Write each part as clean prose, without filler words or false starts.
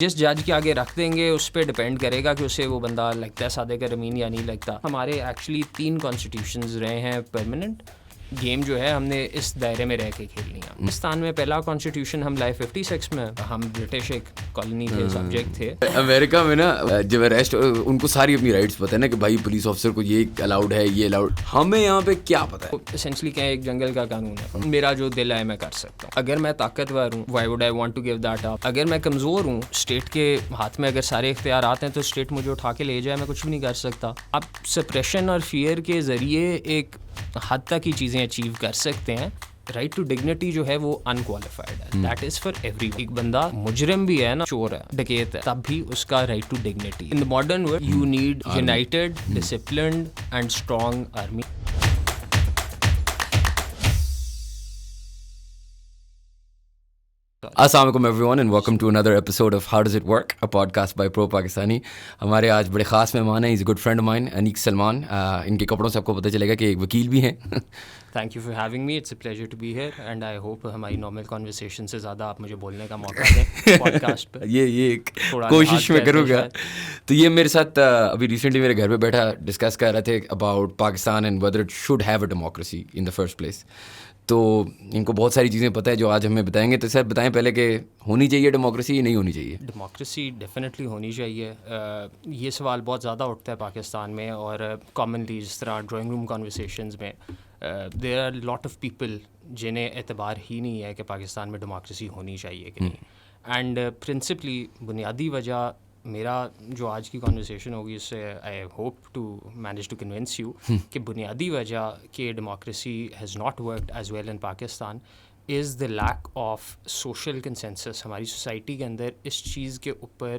جس جج کے آگے رکھ دیں گے اس پہ ڈپینڈ کرے گا کہ اسے وہ بندہ لگتا ہے صادق امین یا نہیں لگتا. ہمارے ایکچولی 3 کانسٹیٹیوشنز رہے ہیں پرماننٹ. گیم جو ہے ہم نے اس دائرے میں رہ کے کھیلنی ہے. پاکستان میں پہلا کانسٹیٹیوشن ہم لائے 56 میں, ہم برٹش ایک کالونی تھے, سبجیکٹ تھے. امریکہ میں نا جب اریسٹ ان کو ساری اپنی رائٹس پتہ ہے نا کہ بھائی پولیس آفیسر کو یہ الاؤڈ ہے, یہ الاؤڈ. ہمیں یہاں پہ کیا پتہ ہے؟ اسینشلی کیا ایک جنگل کا قانون ہے. میرا جو دل ہے میں کر سکتا ہوں. اگر میں طاقتور ہوں, why would I want to give that up. اگر میں کمزور ہوں, اسٹیٹ کے ہاتھ میں اگر سارے اختیارات ہیں تو اسٹیٹ مجھے اٹھا کے لے جائے, میں کچھ بھی نہیں کر سکتا. اب سپریشن اور فیئر کے ذریعے ایک حد تک ہی چیزیں اچیو کر سکتے ہیں. رائٹ ٹو ڈگنیٹی جو ہے وہ انکوالیفائڈ ہے. That is for every. ایک بندہ مجرم بھی ہے نا, چور ہے, ڈکیت ہے, تب بھی اس کا right to dignity. In the modern world you need united, disciplined and strong army. السلام علیکم everyone and welcome to another episode of how does it work, a podcast by ProPakistani. ہمارے آج بڑے خاص مہمان ہیں. Is a good friend mine, Aneeq Salman. ان کے کپڑوں سے آپ کو پتہ چلے گا کہ ایک وکیل بھی ہیں. Thank you for having me, it's a pleasure to be here and I hope ہماری نارمل کانورسیشن سے زیادہ آپ مجھے بولنے کا موقع دیں پوڈ کاسٹ پہ. یہ کوشش میں کروں گا. تو یہ میرے ساتھ ابھی ریسنٹلی میرے گھر پہ بیٹھا ڈسکس کر رہے تھے about Pakistan and whether it should have a democracy in the first place. تو ان کو بہت ساری چیزیں پتہ ہے جو آج ہمیں بتائیں گے. تو سر بتائیں پہلے کہ ہونی چاہیے ڈیموکریسی یا نہیں ہونی چاہیے؟ ڈیموکریسی ڈیفینیٹلی ہونی چاہیے. یہ سوال بہت زیادہ اٹھتا ہے پاکستان میں, اور کامنلی جس طرح ڈرائنگ روم کانورسیشنز میں there are lot of people جنہیں اعتبار ہی نہیں ہے کہ پاکستان میں ڈیموکریسی ہونی چاہیے کہ نہیں. اینڈ پرنسپلی بنیادی وجہ میرا جو آج کی کانورسیشن ہوگی اس سے I hope to manage to convince you کہ بنیادی وجہ کہ democracy has not worked as well in Pakistan is the lack of social consensus. ہماری سوسائٹی کے اندر اس چیز کے اوپر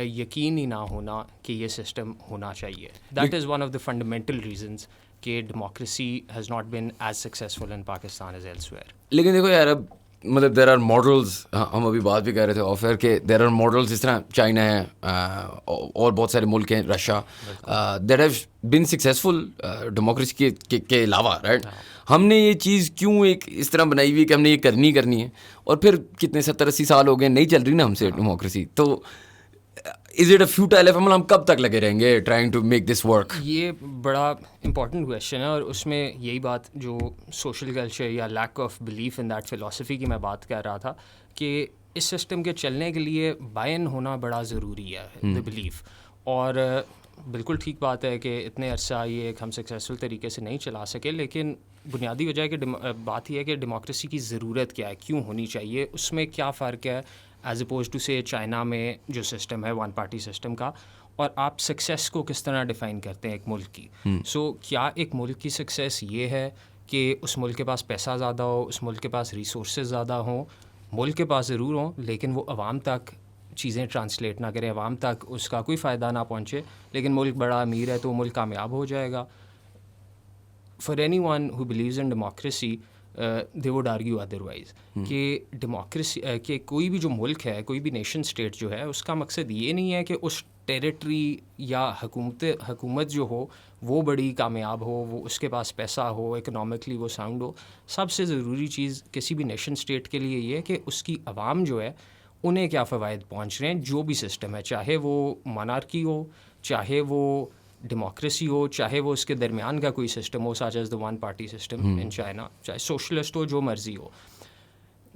یقین ہی نہ ہونا کہ یہ سسٹم ہونا چاہیے. That is one of the fundamental reasons کہ democracy has not been as successful in Pakistan as elsewhere. لیکن دیکھو یار, اب مطلب دیر آر ماڈلز, ہم ابھی بات بھی کر رہے تھے آف ایئر کہ دیر آر ماڈلز جس طرح چائنا ہے اور بہت سارے ملک ہیں, Russia, that have been successful democracy کے علاوہ, رائٹ. ہم نے یہ چیز کیوں ایک اس طرح بنائی ہوئی ہے کہ ہم نے یہ کرنی ہے, اور پھر کتنے 70-80 سال ہو گئے نہیں چل رہی نا ہم سے ڈیموکریسی. تو is it a futile effort, ہم کب تک لگے رہیں گے trying to make this work? یہ بڑا امپورٹنٹ کویشچن ہے, اور اس میں یہی بات جو سوشل کلچر یا lack of belief in that philosophy کی میں بات کر رہا تھا کہ اس سسٹم کے چلنے کے لیے بائن ہونا بڑا ضروری ہے, دا بلیف. اور بالکل ٹھیک بات ہے کہ اتنے عرصہ یہ ایک ہم سکسیزفل طریقے سے نہیں چلا سکے, لیکن بنیادی وجہ کہ بات یہ ہے کہ ڈیموکریسی کی ضرورت کیا ہے, کیوں ہونی چاہیے, اس میں کیا فرق ہے ایز اپوز ٹو سے چائنا میں جو سسٹم ہے ون پارٹی سسٹم کا, اور آپ سکسیس کو کس طرح ڈیفائن کرتے ہیں ایک ملک کی. سو کیا ایک ملک کی سکسیس یہ ہے کہ اس ملک کے پاس پیسہ زیادہ ہو, اس ملک کے پاس ریسورسز زیادہ ہوں, ملک کے پاس ضرور ہوں لیکن وہ عوام تک چیزیں ٹرانسلیٹ نہ کریں, عوام تک اس کا کوئی فائدہ نہ پہنچے, لیکن ملک بڑا امیر ہے تو وہ ملک کامیاب ہو جائے گا. For anyone who believes in democracy they would argue otherwise کہ ڈیموکریسی کہ کوئی بھی جو ملک ہے, کوئی بھی نیشن اسٹیٹ جو ہے, اس کا مقصد یہ نہیں ہے کہ اس ٹیریٹری یا حکومت جو ہو وہ بڑی کامیاب ہو, وہ اس کے پاس پیسہ ہو, اکنامکلی وہ ساؤنڈ ہو. سب سے ضروری چیز کسی بھی نیشن اسٹیٹ کے لیے یہ ہے کہ اس کی عوام جو ہے انہیں کیا فوائد پہنچ رہے ہیں جو بھی سسٹم ہے, چاہے وہ مونارکی ہو, چاہے وہ ڈیموکریسی ہو, چاہے وہ اس کے درمیان کا کوئی system who such as the one party system in China, چاہے سوشلسٹ ہو, جو مرضی ہو.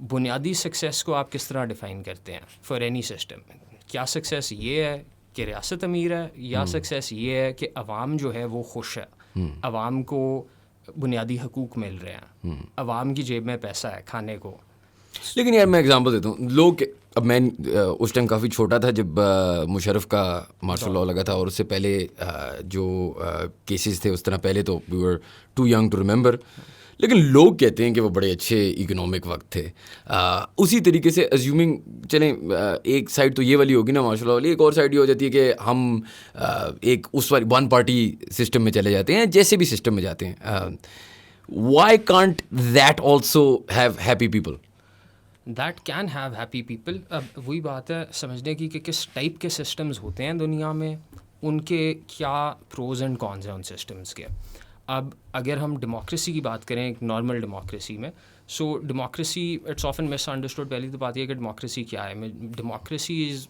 بنیادی سکسیس کو آپ کس طرح ڈیفائن کرتے ہیں فار اینی سسٹم؟ کیا سکسیس یہ ہے کہ ریاست امیر ہے, یا سکسیس یہ ہے کہ عوام جو ہے وہ خوش ہے, عوام کو بنیادی حقوق مل رہے ہیں, عوام کی جیب میں پیسہ ہے کھانے کو. لیکن یار میں ایگزامپل دیتا ہوں. لوگ, اب میں اس ٹائم کافی چھوٹا تھا جب مشرف کا مارشل لاء لگا تھا, اور اس سے پہلے جو کیسز تھے اس طرح پہلے تو وی ور ٹو ینگ ٹو ریممبر, لیکن لوگ کہتے ہیں کہ وہ بڑے اچھے اکنامک وقت تھے. اسی طریقے سے ایزیومنگ چلیں, ایک سائڈ تو یہ والی ہوگی نا مارشل لاء والی, ایک اور سائڈ یہ ہو جاتی ہے کہ ہم ایک اس والی ون پارٹی سسٹم میں چلے جاتے ہیں, جیسے بھی سسٹم میں جاتے ہیں. Why can't that also have happy people? That can have happy people. اب وہی بات ہے سمجھنے کی کہ کس ٹائپ کے سسٹمز ہوتے ہیں دنیا میں, ان کے کیا پروز اینڈ کونز ہیں ان سسٹمز کے. اب اگر ہم ڈیموکریسی کی بات کریں ایک نارمل ڈیموکریسی میں, so democracy it's often misunderstood. پہلی تو بات یہ کہ ڈیموکریسی کیا ہے. ڈیموکریسی از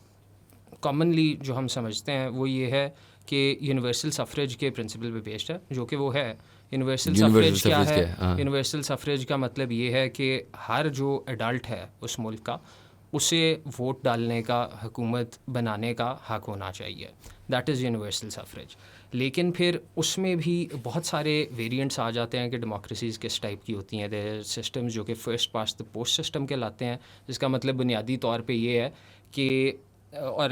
کامنلی جو ہم سمجھتے ہیں وہ یہ ہے کہ یونیورسل سفریج کے پرنسپل پہ بیسڈ ہے, جو کہ وہ ہے یونیورسل سفریج کیا ہے. یونیورسل سفریج کا مطلب یہ ہے کہ ہر جو ایڈلٹ ہے اس ملک کا اسے ووٹ ڈالنے کا, حکومت بنانے کا حق ہونا چاہیے. That is universal suffrage. لیکن پھر اس میں بھی بہت سارے ویریئنٹس آ جاتے ہیں کہ ڈیموکریسیز کس ٹائپ کی ہوتی ہیں. دیر سسٹمز جو کہ first past the post system کہلاتے ہیں, جس کا مطلب بنیادی طور پہ یہ ہے کہ, اور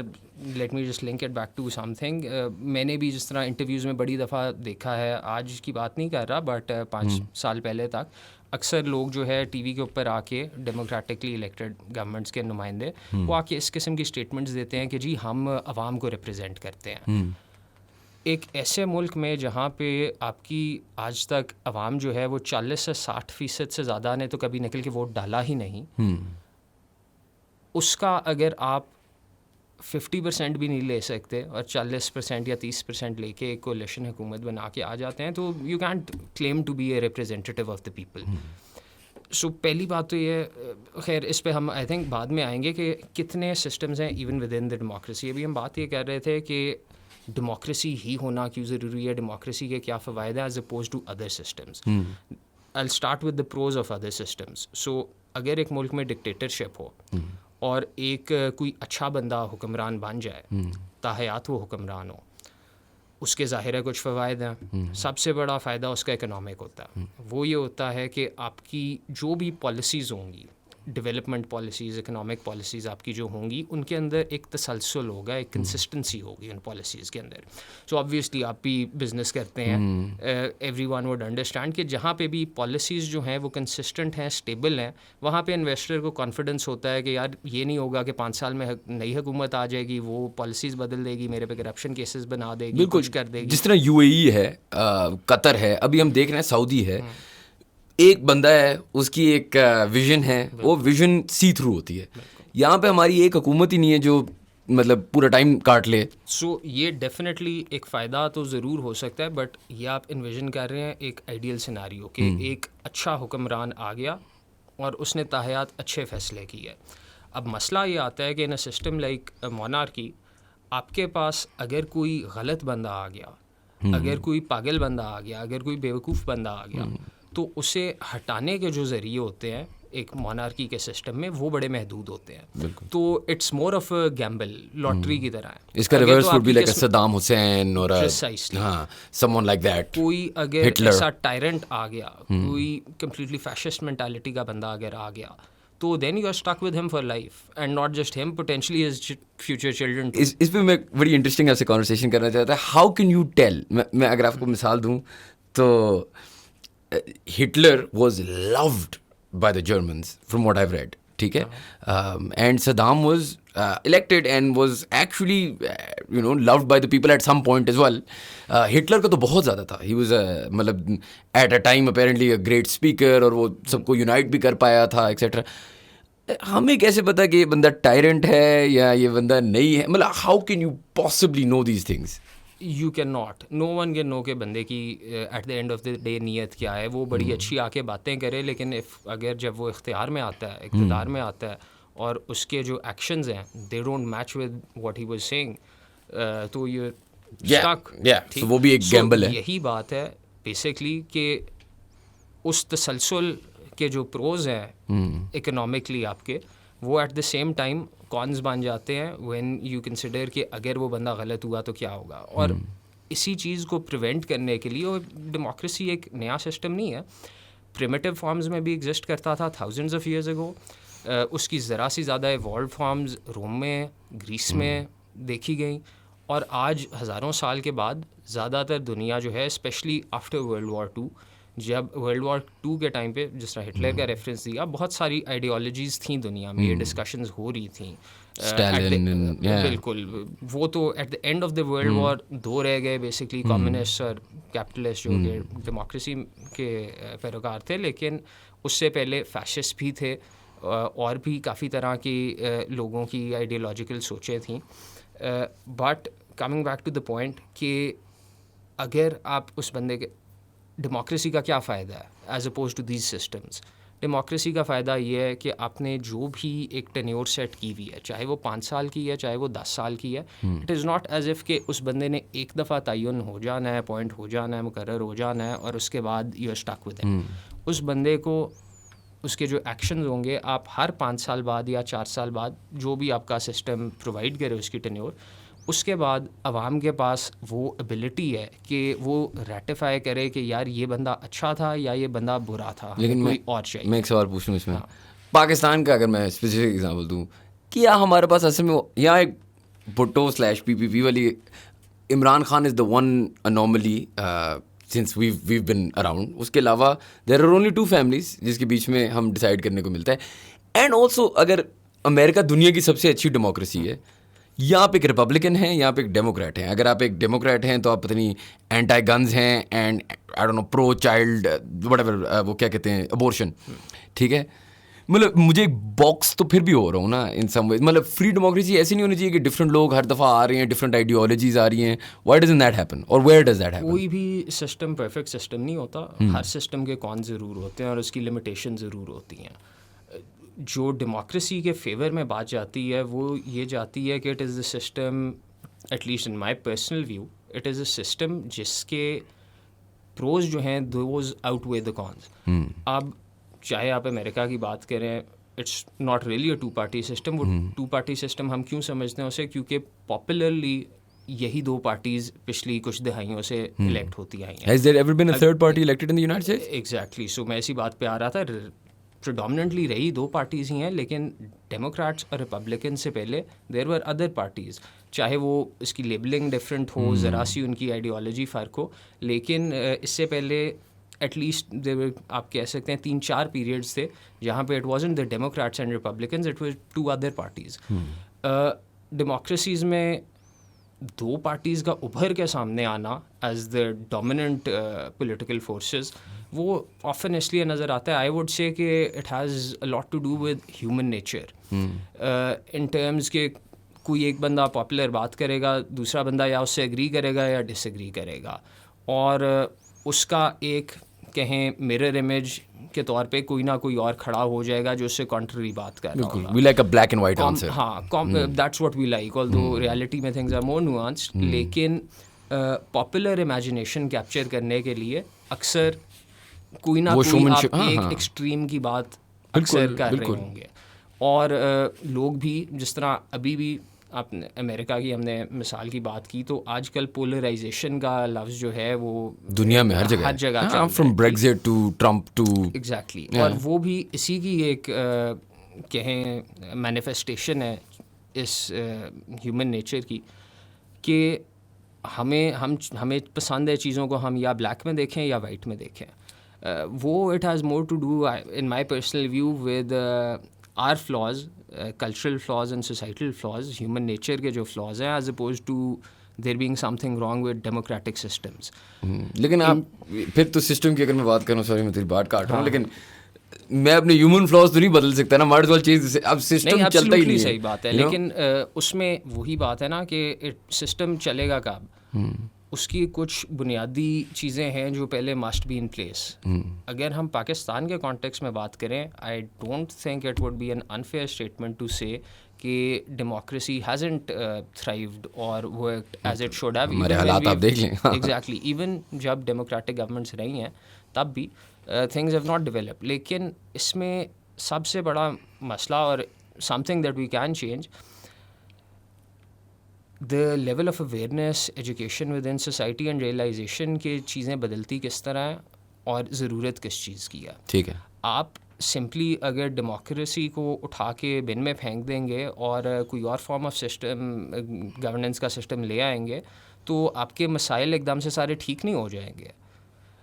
let me just link it back to something, میں نے بھی جس طرح انٹرویوز میں بڑی دفعہ دیکھا ہے, آج کی بات نہیں کر رہا بٹ 5 سال پہلے تک, اکثر لوگ جو ہے ٹی وی کے اوپر آ کے ڈیموکریٹکلی الیکٹڈ گورنمنٹس کے نمائندے وہ آ کے اس قسم کی اسٹیٹمنٹس دیتے ہیں کہ جی ہم عوام کو ریپرزینٹ کرتے ہیں. ایک ایسے ملک میں جہاں پہ آپ کی آج تک عوام جو ہے وہ 40 سے 60% سے زیادہ نے تو کبھی نکل کے ووٹ ڈالا ہی نہیں, اس کا اگر آپ 50% بھی نہیں لے سکتے اور 40% یا 30% لے کے ایک کولیشن حکومت بنا کے آ جاتے ہیں تو you can't claim to be a representative of the people. So پہلی بات تو یہ, خیر اس پہ ہم آئی تھنک بعد میں آئیں گے کہ کتنے سسٹمز ہیں even with in the democracy. ابھی ہم بات یہ کر رہے تھے کہ ڈیموکریسی ہی ہونا کیوں ضروری ہے, ڈیموکریسی کے کیا فوائد ہیں as opposed to other systems. I'll start with the pros of other systems. So اگر ایک ملک میں ڈکٹیٹرشپ ہو اور ایک کوئی اچھا بندہ حکمران بن جائے, تاحیات وہ حکمران ہو, اس کے ظاہر ہے کچھ فوائد ہیں. سب سے بڑا فائدہ اس کا اکنامک ہوتا ہے. وہ یہ ہوتا ہے کہ آپ کی جو بھی پالیسیز ہوں گی, ڈیولپمنٹ پالیسیز, اکنامک پالیسیز آپ کی جو ہوں گی, ان کے اندر ایک تسلسل ہوگا, ایک کنسسٹنسی ہوگی ان پالیسیز کے اندر. سو آبویسلی آپ بھی بزنس کرتے ہیں, ایوری ون وڈ انڈرسٹینڈ کہ جہاں پہ بھی پالیسیز جو ہیں وہ کنسسٹنٹ ہیں, اسٹیبل ہیں, وہاں پہ انویسٹر کو کانفیڈنس ہوتا ہے کہ یار یہ نہیں ہوگا کہ 5 سال میں نئی حکومت آ جائے گی, وہ پالیسیز بدل دے گی, میرے پہ کرپشن کیسز بنا دے گی, کچھ کر دے گی. جس طرح UAE ہے, قطر ہے, ابھی ہم دیکھ رہے ہیں سعودی ہے, ایک بندہ ہے, اس کی ایک ویژن ہے, وہ ویژن سی تھرو ہوتی ہے. یہاں پہ ہماری ایک حکومت ہی نہیں ہے جو مطلب پورا ٹائم کاٹ لے. سو یہ ڈیفینیٹلی ایک فائدہ تو ضرور ہو سکتا ہے, بٹ یہ آپ انویژن کر رہے ہیں ایک آئیڈیل سیناریو کہ ایک اچھا حکمران آ گیا اور اس نے تاحیات اچھے فیصلے کیے. اب مسئلہ یہ آتا ہے کہ ان اے سسٹم لائک مونارکی, آپ کے پاس اگر کوئی غلط بندہ آ گیا, اگر کوئی پاگل بندہ آ گیا, اگر کوئی بیوقوف بندہ آ گیا, تو اسے ہٹانے کے جو ذریعے ہوتے ہیں ایک مونارکی کے سسٹم میں وہ بڑے محدود ہوتے ہیں. تو it's more of a gamble, lottery کی طرح ہے. اس کا reverse would be like Saddam Hussein اور ہاں سم ون لائک دیٹ. کوئی اگر ایسا ٹائرنٹ آ گیا, کوئی کمپلیٹلی فیشسٹ مینٹالٹی کا بندہ اگر آ گیا, تو then you are stuck with him for life, and not just him, potentially his future children. اس پہ میں بڑی انٹرسٹنگ آپ سے کانورسیشن کرنا چاہتا ہے. ہاؤ کین یو ٹیل, میں اگر آپ کو مثال دوں تو Hitler was loved by the Germans from what I have read, ٹھیک ہے, and Saddam was elected and was actually loved by the people at some point as well. Hitler کا تو بہت زیادہ تھا. He was مطلب at a time apparently a great speaker, اور وہ سب کو یونائٹ بھی کر پایا تھا ایکسیٹرا. ہمیں کیسے پتا کہ یہ بندہ ٹائرنٹ ہے یا یہ بندہ نہیں ہے؟ مطلب how can you possibly know these things? You cannot, no one can know کہ بندے کی at the end of the day نیت کیا ہے. وہ بڑی اچھی آ کے باتیں کرے, لیکن اگر جب وہ اختیار میں آتا ہے, اقتدار میں آتا ہے, اور اس کے جو ایکشنز ہیں they don't match with what he was saying, تو یہ اسٹک. وہ بھی ایک گیمبل ہے. یہی بات ہے بیسکلی کہ اس تسلسل کے جو پروز ہیں اکنامکلی آپ کے, وہ ایٹ دا سیم ٹائم کونز بن جاتے ہیں وین یو کنسیڈر کہ اگر وہ بندہ غلط ہوا تو کیا ہوگا. اور اسی چیز کو پریونٹ کرنے کے لیے, اور ڈیموکریسی ایک نیا سسٹم نہیں ہے, پریمیٹیو فارمز میں بھی ایگزسٹ کرتا تھا تھاؤزنڈز آف ایئرز اگو. اس کی ذرا سی زیادہ ایوالوڈ فارمز روم میں, گریس میں دیکھی گئیں, اور آج ہزاروں سال کے بعد زیادہ تر دنیا جو ہے, especially after World War two, جب ورلڈ وار ٹو کے ٹائم پہ جس طرح ہٹلر کا ریفرنس دیا, بہت ساری آئیڈیالوجیز تھیں دنیا میں, یہ ڈسکشنز ہو رہی تھیں. بالکل, وہ تو at the end of the World War 2 رہ گئے بیسکلی, کمیونسٹ اور کیپٹلسٹ, جو کہ ڈیموکریسی کے پیروکار تھے. لیکن اس سے پہلے فیشسٹ بھی تھے, اور بھی کافی طرح کی لوگوں کی آئیڈیالوجیکل سوچیں تھیں. But coming back to the point کہ اگر آپ اس بندے کے, ڈیموکریسی کا کیا فائدہ ہے as opposed to these systems. Democracy کا فائدہ یہ ہے کہ آپ نے جو بھی ایک ٹینیور سیٹ کی ہوئی ہے, چاہے وہ 5 سال کی ہے, چاہے وہ 10 سال کی ہے, it is not as if کہ اس بندے نے ایک دفعہ تعین ہو جانا ہے, اپوائنٹ ہو جانا ہے, مقرر ہو جانا ہے اور اس کے بعد you are stuck with it. اس بندے کو اس کے جو ایکشنز ہوں گے آپ ہر 5 سال بعد یا 4 سال بعد جو بھی آپ کا سسٹم پرووائڈ کرے اس کی ٹینیور, اس کے بعد عوام کے پاس وہ ایبلٹی ہے کہ وہ ریٹیفائی کرے کہ یار یہ بندہ اچھا تھا یا یہ بندہ برا تھا, لیکن کوئی اور چاہیے. میں ایک سوال پوچھوں اس میں, پاکستان کا اگر میں اسپیسیفک ایگزامپل دوں, کیا ہمارے پاس اصل میں یہاں ایک بھٹو / PPP والی Imran Khan is the one anomaly since we've been around, اس کے علاوہ there are only 2 families جس کے بیچ میں ہم ڈیسائڈ کرنے کو ملتا ہے. اینڈ آلسو اگر امریکہ دنیا کی سب سے اچھی ڈیموکریسی ہے, یہاں پہ ایک ریپبلکن ہیں, یہاں پہ ایک ڈیموکریٹ ہیں. اگر آپ ایک ڈیموکریٹ ہیں تو آپ پتہ نہیں اینٹائی گنز ہیں and I don't know pro child whatever وہ کیا کہتے ہیں ابورشن, ٹھیک ہے. مطلب مجھے ایک باکس تو پھر بھی ہو رہا ہوں نا ان سم ویز. مطلب فری ڈیموکریسی ایسی نہیں ہونی چاہیے کہ ڈفرنٹ لوگ ہر دفعہ آ رہے ہیں, ڈفرنٹ آئیڈیالوجیز آ رہی ہیں. وائی ڈزنٹ دیٹ ہیپن اور ویئر ڈز دیٹ ہیپن؟ کوئی بھی سسٹم پرفیکٹ سسٹم نہیں ہوتا, ہر سسٹم کے کون ضرور ہوتے ہیں اور اس کی لمیٹیشن ضرور ہوتی ہیں. جو ڈیموکریسی کے فیور میں بات جاتی ہے وہ یہ جاتی ہے کہ it is a system, at least in my personal view, it is a system جس کے پروز جو ہیں those outweigh the cons. اب چاہے آپ امریکہ کی بات کریں, it's not really a 2 party system. وہ 2 party سسٹم ہم کیوں سمجھتے ہیں اسے, کیونکہ پاپولرلی یہی 2 parties پچھلی کچھ دہائیوں سے الیکٹ ہوتی آئی ہیں. Has there ever been a third party elected in the United States? Exactly. So میں اسی بات پہ آ رہا تھا, پریڈومننٹلی رہی 2 parties ہی ہیں, لیکن ڈیموکریٹس اور ریپبلکن سے پہلے دیر ور ادر پارٹیز, چاہے وہ اس کی لیبلنگ ڈفرینٹ ہو, ذرا سی ان کی آئیڈیالوجی فرق ہو, لیکن اس سے پہلے ایٹ لیسٹ آپ کہہ سکتے ہیں 3-4 پیریڈس تھے جہاں پہ it wasn't the Democrats and Republicans, it was 2 other parties. Democracies میں 2 parties کا ابھر کے سامنے آنا as the dominant political forces, وہ آفن اس لیے نظر آتا ہے, I would say that it has a lot to do with human nature in terms کہ کوئی ایک بندہ پاپولر بات کرے گا, دوسرا بندہ یا اس سے ایگری کرے گا یا ڈس ایگری کرے گا, اور اس کا ایک کہیں میرر امیج کے طور پہ کوئی نہ کوئی اور کھڑا ہو جائے گا جو اس سے کانٹری بات کر رہا ہوگا. We like a black and white answer. ہاں, that's what we like, although reality میں things are more nuanced. لیکن پاپولر امیجنیشن کیپچر کرنے کے لیے اکثر کوئی نہ کوئی آپ ایک ایکسٹریم کی بات اکثر کر رہے ہوں گے. اور لوگ بھی جس طرح ابھی بھی آپ نے امریکہ کی ہم نے مثال کی بات کی, تو آج کل پولرائزیشن کا لفظ جو ہے وہ دنیا میں ہر جگہ from Brexit to Trump to exactly, اور وہ بھی اسی کی ایک کہیں مینیفیسٹیشن ہے اس ہیومن نیچر کی کہ ہمیں پسند ہے چیزوں کو ہم یا بلیک میں دیکھیں یا وائٹ میں دیکھیں. وہ it has more to do in my personal view with our flaws, cultural flaws and societal flaws, human nature کے جو فلاز ہیں, as opposed to there being something wrong with democratic systems. لیکن آپ پھر تو system کی اگر میں بات کروں, سوری میں تیری بات کاٹ رہا ہوں, لیکن میں اپنے ہیومن فلاز تو نہیں بدل سکتا نا, مارڈ وال چیز اب سسٹم چلتا ہی نہیں ہے. صحیح بات ہے, لیکن اس میں وہی بات ہے نا کہ سسٹم چلے گا کب, اس کی کچھ بنیادی چیزیں ہیں جو پہلے مسٹ بی ان پلیس. اگر ہم پاکستان کے کانٹیکس میں بات کریں, I don't think it would be an unfair statement to say کہ democracy hasn't thrived or worked as it should have. ہمارے حالات آپ دیکھ لیں. ایگزیکٹلی, ایون جب ڈیموکریٹک گورنمنٹس رہی ہیں تب بھی تھنگز ہیو ناٹ ڈیولپ. لیکن اس میں سب سے بڑا مسئلہ اور something that we can change, the level of awareness, education within society and realization کہ چیزیں بدلتی کس طرح ہیں اور ضرورت کس چیز کی ہے. ٹھیک ہے, آپ سمپلی اگر ڈیموکریسی کو اٹھا کے بن میں پھینک دیں گے اور کوئی اور فارم آف سسٹم گورننس کا سسٹم لے آئیں گے تو آپ کے مسائل ایک دم سے سارے ٹھیک نہیں ہو جائیں گے.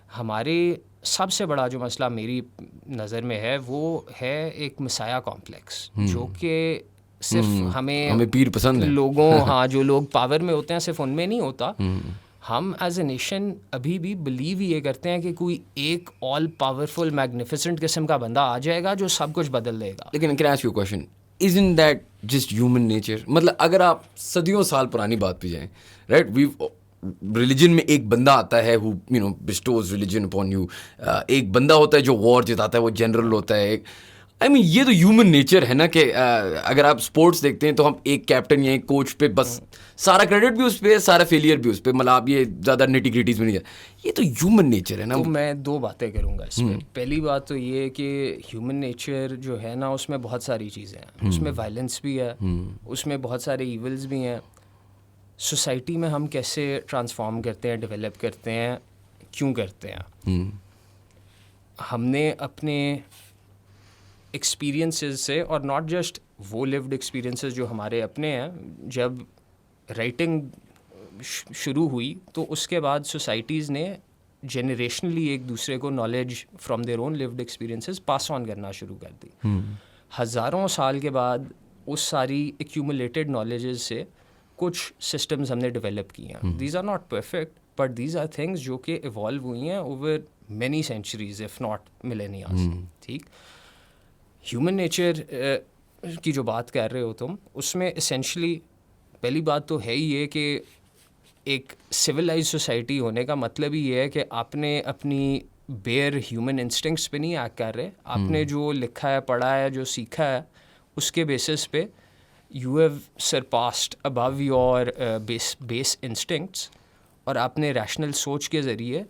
ہمارے سب سے بڑا جو مسئلہ میری نظر میں ہے وہ ہے ایک مسایا کمپلیکس, جو کہ صرف ہمیں پیر پسند لوگوں جو لوگ پاور میں ہوتے ہیں صرف ان میں نہیں ہوتا. ہم ایز اے نیشن ابھی بھی بلیو یہ کرتے ہیں کہ کوئی ایک آل پاورفل میگنیفیسنٹ قسم کا بندہ آ جائے گا جو سب کچھ بدل دے گا. لیکن can I ask you question, isn't that just human nature? مطلب اگر آپ صدیوں سال پرانی بات پہ جائیں, رائٹ, ریلیجن میں ایک بندہ آتا ہے who you know bestows religion upon you, ایک بندہ ہوتا ہے جو وار جتاتا ہے, وہ جنرل ہوتا ہے. یہ تو ہیومن نیچر ہے نا کہ اگر آپ اسپورٹس دیکھتے ہیں تو ہم ایک کیپٹن یا ایک کوچ پہ بس سارا کریڈٹ بھی اس پہ, سارا فیلئر بھی اس پہ, مطلب آپ یہ زیادہ نیٹی گریٹیز میں نہیں جائے. یہ تو ہیومن نیچر ہے نا. تو میں 2 باتیں کروں گا اس میں. پہلی بات تو یہ کہ ہیومن نیچر جو ہے نا اس میں بہت ساری چیزیں ہیں. اس میں وائلنس بھی ہے, اس میں بہت سارے ایولز بھی ہیں. سوسائٹی میں ہم کیسے ٹرانسفارم کرتے ہیں, ڈیولپ کرتے ہیں, کیوں کرتے ہیں. ہم نے اپنے ایکسپیرینسز سے, اور ناٹ جسٹ وہ لیوڈ ایکسپیرینسز جو ہمارے اپنے ہیں, جب رائٹنگ شروع ہوئی تو اس کے بعد سوسائٹیز نے جنریشنلی ایک دوسرے کو knowledge from their own lived experiences pass on کرنا شروع کر دی. ہزاروں سال کے بعد اس ساری ایکیومولیٹڈ نالجز سے کچھ سسٹمز ہم نے ڈیولپ کیے ہیں. These are not perfect but these are things جو کہ ایوالو ہوئی ہیں over many centuries if not millennia. ٹھیک, ہیومن نیچر کی جو بات کر رہے ہو تم, اس میں اسینشلی پہلی بات تو ہے ہی یہ کہ ایک سویلائز سوسائٹی ہونے کا مطلب ہی یہ ہے کہ آپ نے اپنی بیئر ہیومن انسٹنکٹس پہ نہیں ایکٹ کر رہے. آپ نے جو لکھا ہے, پڑھا ہے, جو سیکھا ہے, اس کے بیسس پہ you have surpassed above your base instincts, اور آپ نے ریشنل سوچ کے ذریعے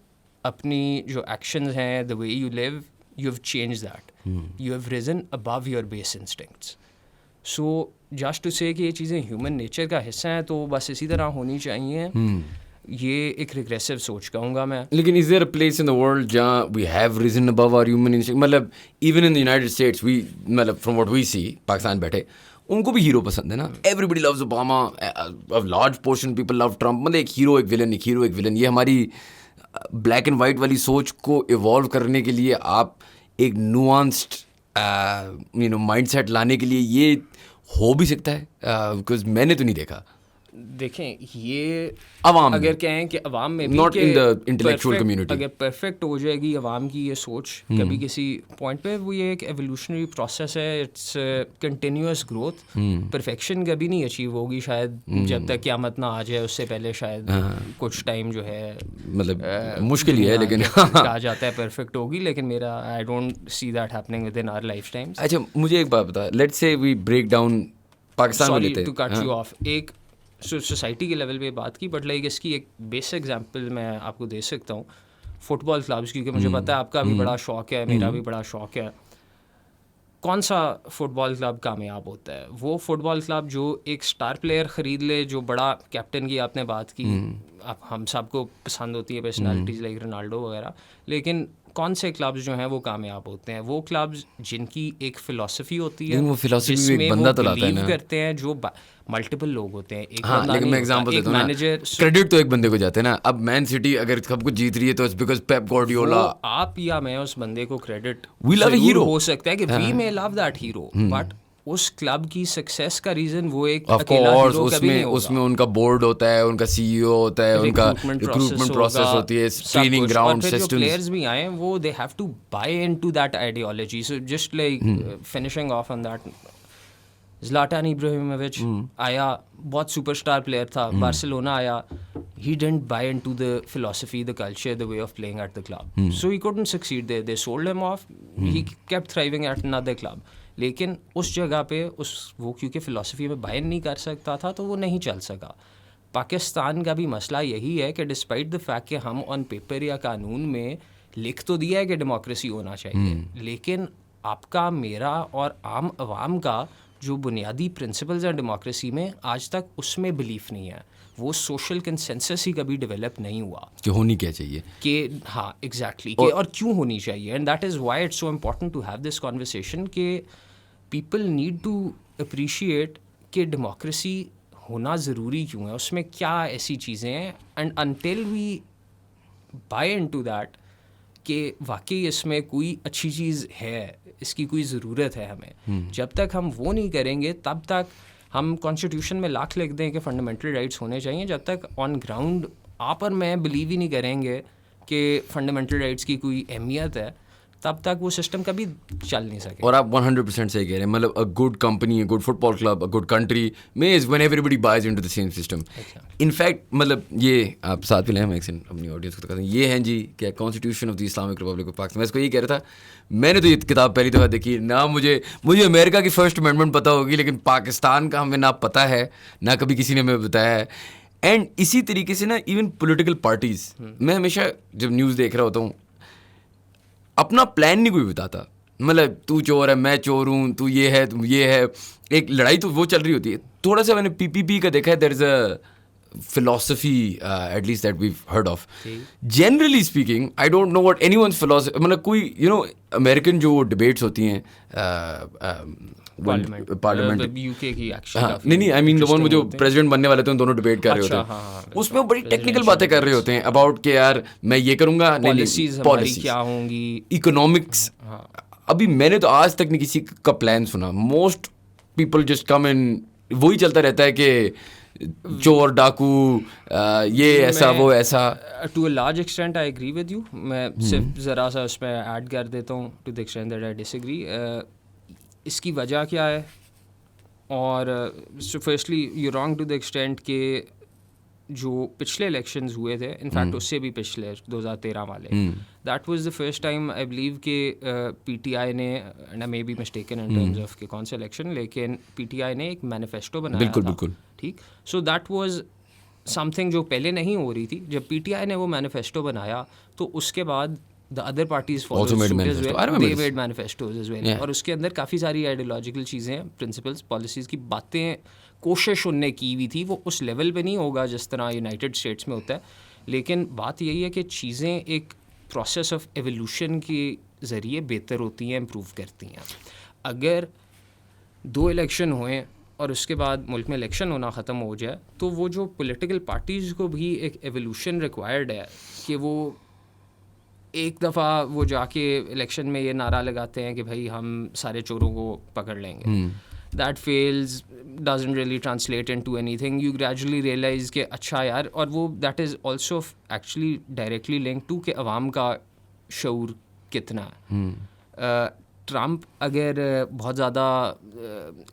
اپنی جو ایکشنز ہیں, the way you live, you have change that, you have reason above your base instincts. So just to say کہ یہ چیزیں ہیومن نیچر کا حصہ ہیں تو بس اسی طرح ہونی چاہیے. یہ ایک ریگریسو سوچ کہوں گا میں. لیکن از دیر a place in the world جہاں we have reason above our human instinct? مطلب even in the United States we, مطلب from what we see, Pakistan بیٹھے ان کو بھی ہیرو پسند ہے نا. Everybody loves Obama, large portion people love Trump. مطلب ایک ہیرو ایک ولن, ایک ہیرو ایک ولن. یہ ہماری بلیک اینڈ وائٹ والی سوچ کو ایوالو کرنے کے لیے, آپ ایک نوانسڈ مائنڈ سیٹ لانے کے لیے یہ ہو بھی سکتا ہے. بیکاز میں نے تو نہیں دیکھا. دیکھیں یہ عوام اگر کہیں کہ عوام میں not in the intellectual community, اگر پرفیکٹ ہو جائے گی عوام کی یہ سوچ کبھی کسی پوائنٹ پہ, وہ یہ ایک ایولیوشنری پروسیس ہے, اٹس کنٹینیوس گروتھ. پرفیکشن کبھی نہیں اچیو ہوگی شاید جب تک قیامت نہ آ جائے, اس سے پہلے شاید کچھ ٹائم جو ہے مطلب مشکل ہی ہے, لیکن کہا جاتا ہے پرفیکٹ ہوگی, لیکن میرا I don't see that happening within our lifetime. اچھا مجھے ایک بات بتا, let's say we break down Pakistan میں لیتے ہیں, ٹو کٹ یو آف, ایک سوسائٹی کے لیول پہ بات کی, بٹ لائک اس کی ایک بیسک ایگزامپل میں آپ کو دے سکتا ہوں. فٹ بال کلبس, کیونکہ مجھے پتا ہے آپ کا بھی بڑا شوق ہے, میرا بھی بڑا شوق ہے. کون سا فٹ بال کلب کامیاب ہوتا ہے؟ وہ فٹ بال کلب جو ایک اسٹار پلیئر خرید لے, جو بڑا کیپٹن کی آپ نے بات کی, ہم سب کو پسند ہوتی ہے پرسنالٹیز لائک رونالڈو وغیرہ, لیکن کون سے کلبز جو ہیں وہ کامیاب ہوتے ہیں؟ وہ کلبز جن کی ایک فلاسفی ہوتی ہے, جس میں وہ بلیو کرتے ہیں, جو ملٹیپل لوگ ہوتے ہیں. ایک ہاں, لیکن میں ایگزامپل دیتا ہوں نا, کریڈٹ تو ایک بندے کو جاتے ہیں نا. اب مین سٹی اگر سب کچھ جیت رہی ہے تو اٹس بیکاز پیپ گواردیولا. آپ یا میں اس بندے کو credit we love a hero ہو سکتا ہے کہ وی میں لو دیٹ ہیرو, بٹ اس کلب کی سکسیس کا ریزن وہ ایک اکیلا ہیرو کبھی نہیں ہوگا. اس میں ان کا بورڈ ہوتا ہے, ان کا سی ای او ہوتا ہے, ان کا ریکروٹمنٹ پروسیس ہوتی ہے, ٹریننگ گراؤنڈ سسٹم. جو پلیئرز بھی آئے ہیں وہ they have to buy into that ideology. So just like finishing off on that, Zlatan Ibrahimovic آیا, بہت سپر اسٹار پلیئر تھا, بارسلونا آیا, he didn't buy into the philosophy, the culture, the way of playing at the club. So he couldn't succeed there. They sold him off. He kept thriving at another club. لیکن اس جگہ پہ وہ کیونکہ philosophy میں بائن نہیں کر سکتا تھا تو وہ نہیں چل سکا. پاکستان کا بھی مسئلہ یہی ہے کہ ڈسپائٹ دا فیکٹ کہ ہم آن پیپر یا قانون میں لکھ تو دیا ہے کہ ڈیموکریسی ہونا چاہیے, لیکن آپ کا, میرا اور عام عوام کا جو بنیادی پرنسپلز ہیں ڈیموکریسی میں, آج تک اس میں بلیف نہیں ہے. وہ سوشل کنسنسس ہی کبھی ڈیولپ نہیں ہوا کہ ہونی کیا چاہیے, کہ ہاں ایگزیکٹلی, کہ اور کیوں ہونی چاہیے. And that is why it's so important to have this conversation کہ پیپل نیڈ ٹو اپریشیٹ کہ ڈیموکریسی ہونا ضروری کیوں ہے, اس میں کیا ایسی چیزیں ہیں. And until we buy in to that کہ واقعی اس میں کوئی اچھی چیز ہے, اس کی کوئی ضرورت ہے ہمیں, جب تک ہم وہ نہیں کریں گے تب تک ہم کانسٹیٹیوشن میں لاکھ لکھ دیں کہ فنڈامنٹل رائٹس ہونے چاہیے, جب تک آن گراؤنڈ آپ اور میں بلیو ہی نہیں کریں گے کہ فنڈامنٹل رائٹس کی کوئی اہمیت ہے, تب تک وہ سسٹم کبھی چل نہیں سکے. اور آپ 100% صحیح کہہ رہے ہیں. مطلب a good company, a good football club, a good country is when everybody buys into the same system. In fact, مطلب یہ آپ ساتھ بھی لیں, ہم اپنی آڈینس کو دکھاتے ہیں, یہ ہیں جی کیا constitution of the Islamic republic of Pakistan. میں اس کو یہ کہہ رہا تھا, میں نے تو یہ کتاب پہلی دفعہ دیکھی نہ, مجھے امریکہ کی فرسٹ امینڈمنٹ پتہ ہوگی, لیکن پاکستان کا ہمیں نہ پتہ ہے نہ کبھی کسی نے ہمیں بتایا ہے. اینڈ اسی طریقے سے نا ایون پولیٹیکل پارٹیز, میں ہمیشہ جب نیوز دیکھ رہا ہوتا ہوں اپنا پلان نہیں کوئی بتاتا. مطلب تو چور ہے, میں چور ہوں, تو یہ ہے, تم یہ ہے. ایک لڑائی تو وہ چل رہی ہوتی ہے. تھوڑا سا میں نے پی کا دیکھا ہے, دیر is a philosophy at least that we've heard of. Generally speaking, I don't know what anyone's philosophy, مطلب کوئی امریکن جو ڈبیٹس ہوتی ہیں پارلیمنٹ UK کی نہیں آئی مین وہ جو پریزیڈنٹ بننے والے تھے دونوں ڈبیٹ کر رہے ہوتے ہیں, اس میں بڑی ٹیکنیکل باتیں کر رہے ہوتے ہیں اباؤٹ کہ یار میں یہ کروں گا, پالیسیز کیا ہوں گی, اکنامکس. ابھی میں نے تو آج تک نہیں کسی کا پلان سنا. Most people just come and وہی چلتا رہتا ہے کہ چور ڈاکو یہ ایسا وہ ایسا. To a large extent I agree with you. میں صرف ذرا سا اس میں ایڈ کر دیتا ہوں to the extent that I disagree. اس کی وجہ کیا ہے, اور firstly you wrong to the extent کہ جو پچھلے الیکشنز ہوئے تھے, انفیکٹ اس سے بھی پچھلے 2013 والے, that was the first time I believe کہ پی ٹی آئی نے, and I may be mistaken in terms of کہ کون سے الیکشن, لیکن پی ٹی آئی نے ایک مینیفیسٹو بنایا تھا. بالکل ٹھیک. So that was some thing جو پہلے نہیں ہو رہی تھی. جب پی ٹی آئی نے وہ مینیفیسٹو بنایا تو اس کے بعد the other parties followed suit as well. They made manifestos as well. اور اس کے اندر کافی ساری آئیڈیولوجیکل چیزیں, پرنسپلس, پالیسیز کی باتیں کوشش انہوں نے کی ہوئی تھی. وہ اس لیول پہ نہیں ہوگا جس طرح یونائٹیڈ اسٹیٹس میں ہوتا ہے, لیکن بات یہی ہے کہ چیزیں ایک پروسیس آف ایولیوشن کے ذریعے بہتر ہوتی ہیں, امپروو کرتی ہیں. اگر 2 الیکشن ہوئیں اور اس کے بعد ملک میں الیکشن ہونا ختم ہو جائے تو وہ جو پولیٹیکل پارٹیز کو بھی ایک ایولیوشن ریکوائرڈ ہے کہ وہ ایک دفعہ وہ جا کے الیکشن میں یہ نعرہ لگاتے ہیں کہ بھائی ہم سارے چوروں کو پکڑ لیں گے. That fails doesn't really translate into anything. You gradually realise کہ اچھا یار, اور وہ that is also actually directly link to کہ عوام کا شعور کتنا ہے. ٹرمپ اگر بہت زیادہ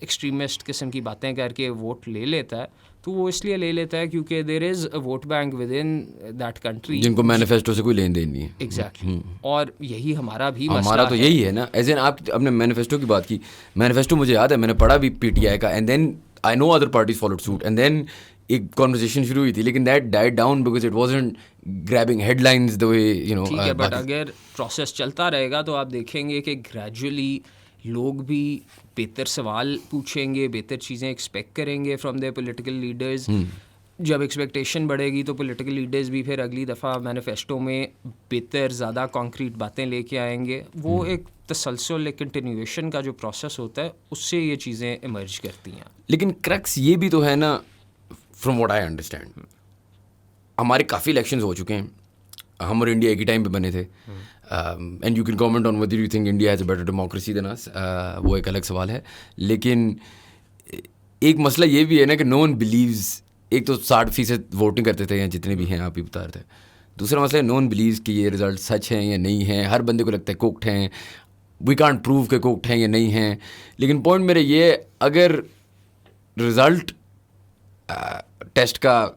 ایکسٹریمسٹ قسم کی باتیں کر کے ووٹ لے لیتا ہے تو وہ اس لیے لے لیتا ہے کیونکہ there is a vote bank within that country جن کو مینیفیسٹو سے کوئی لین دین نہیں ہے. ایگزیکٹلی. اور یہی ہمارا بھی ہمارا تو یہی ہے نا. ایز این آپ نے مینیفیسٹو کی بات کی, مینیفیسٹو مجھے یاد ہے میں نے پڑھا بھی پی ٹی آئی کا, and then I know other parties followed suit, and then ایک کانورسیشن شروع ہوئی تھی, لیکن that died down because it wasn't grabbing headlines the way ٹھیک ہے. بٹ اگر پروسیس چلتا رہے گا تو آپ دیکھیں گے کہ گریجولی لوگ بھی بہتر سوال پوچھیں گے, بہتر چیزیں ایکسپیکٹ کریں گے فرام دیئر پولیٹیکل لیڈرز. جب ایکسپیکٹیشن بڑھے گی تو پولیٹیکل لیڈرز بھی پھر اگلی دفعہ مینیفیسٹو میں بہتر زیادہ کانکریٹ باتیں لے کے آئیں گے. وہ ایک تسلسل, ایک کنٹینیویشن کا جو پروسیس ہوتا ہے اس سے یہ چیزیں ایمرج کرتی ہیں. لیکن کرکس یہ بھی تو ہے نا, فرام واٹ آئی انڈرسٹینڈ, ہمارے کافی الیکشنز ہو چکے ہیں, ہم اور انڈیا ایک ہی ٹائم پہ بنے تھے, and you can comment on whether you think India has a better democracy than us, وہ ایک الگ سوال ہے. لیکن ایک مسئلہ یہ بھی ہے نا کہ نو ون بلیوز, ایک تو 60% ووٹنگ کرتے تھے یا جتنے بھی ہیں آپ ہی بتا رہے تھے. دوسرا مسئلہ ہے نو ون بلیوز کہ یہ رزلٹ سچ ہیں یا نہیں ہیں. ہر بندے کو لگتا ہے کوکٹ ہیں, وی کانٹ پروو کہ کوکٹ ہیں یا نہیں ہیں. لیکن پوائنٹ میرا یہ, اگر رزلٹ ٹیسٹ کا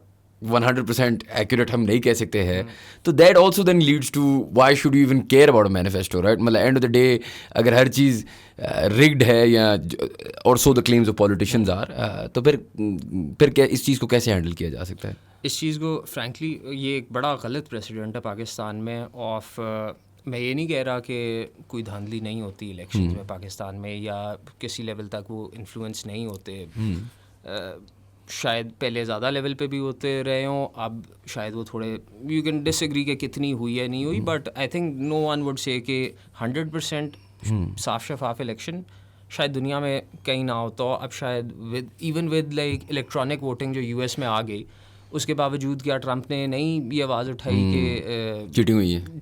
100% ایکوریٹ ہم نہیں کہہ سکتے ہیں تو that also then leads to why should you even care about manifesto, right. مطلب اینڈ آف دا ڈے اگر ہر چیز رگڈ ہے یا or so the claims of politicians are, تو پھر کیا اس چیز کو کیسے ہینڈل کیا جا سکتا ہے؟ اس چیز کو فرینکلی یہ ایک بڑا غلط پریسیڈنٹ ہے پاکستان میں آف, میں یہ نہیں کہہ رہا کہ کوئی دھاندلی نہیں ہوتی الیکشنز میں پاکستان میں یا کسی لیول تک وہ انفلوئنس نہیں ہوتے. شاید پہلے زیادہ لیول پہ بھی ہوتے رہے ہوں, اب شاید وہ تھوڑے, یو کین ڈس ایگری کہ کتنی ہوئی ہے نہیں ہوئی, but I think no one would say کہ 100% صاف شفاف الیکشن شاید دنیا میں کہیں نہ ہوتا ہو. اب شاید even with like electronic voting جو یو ایس میں آ گئی, اس کے باوجود کیا ٹرمپ نے نہیں یہ آواز اٹھائی کہ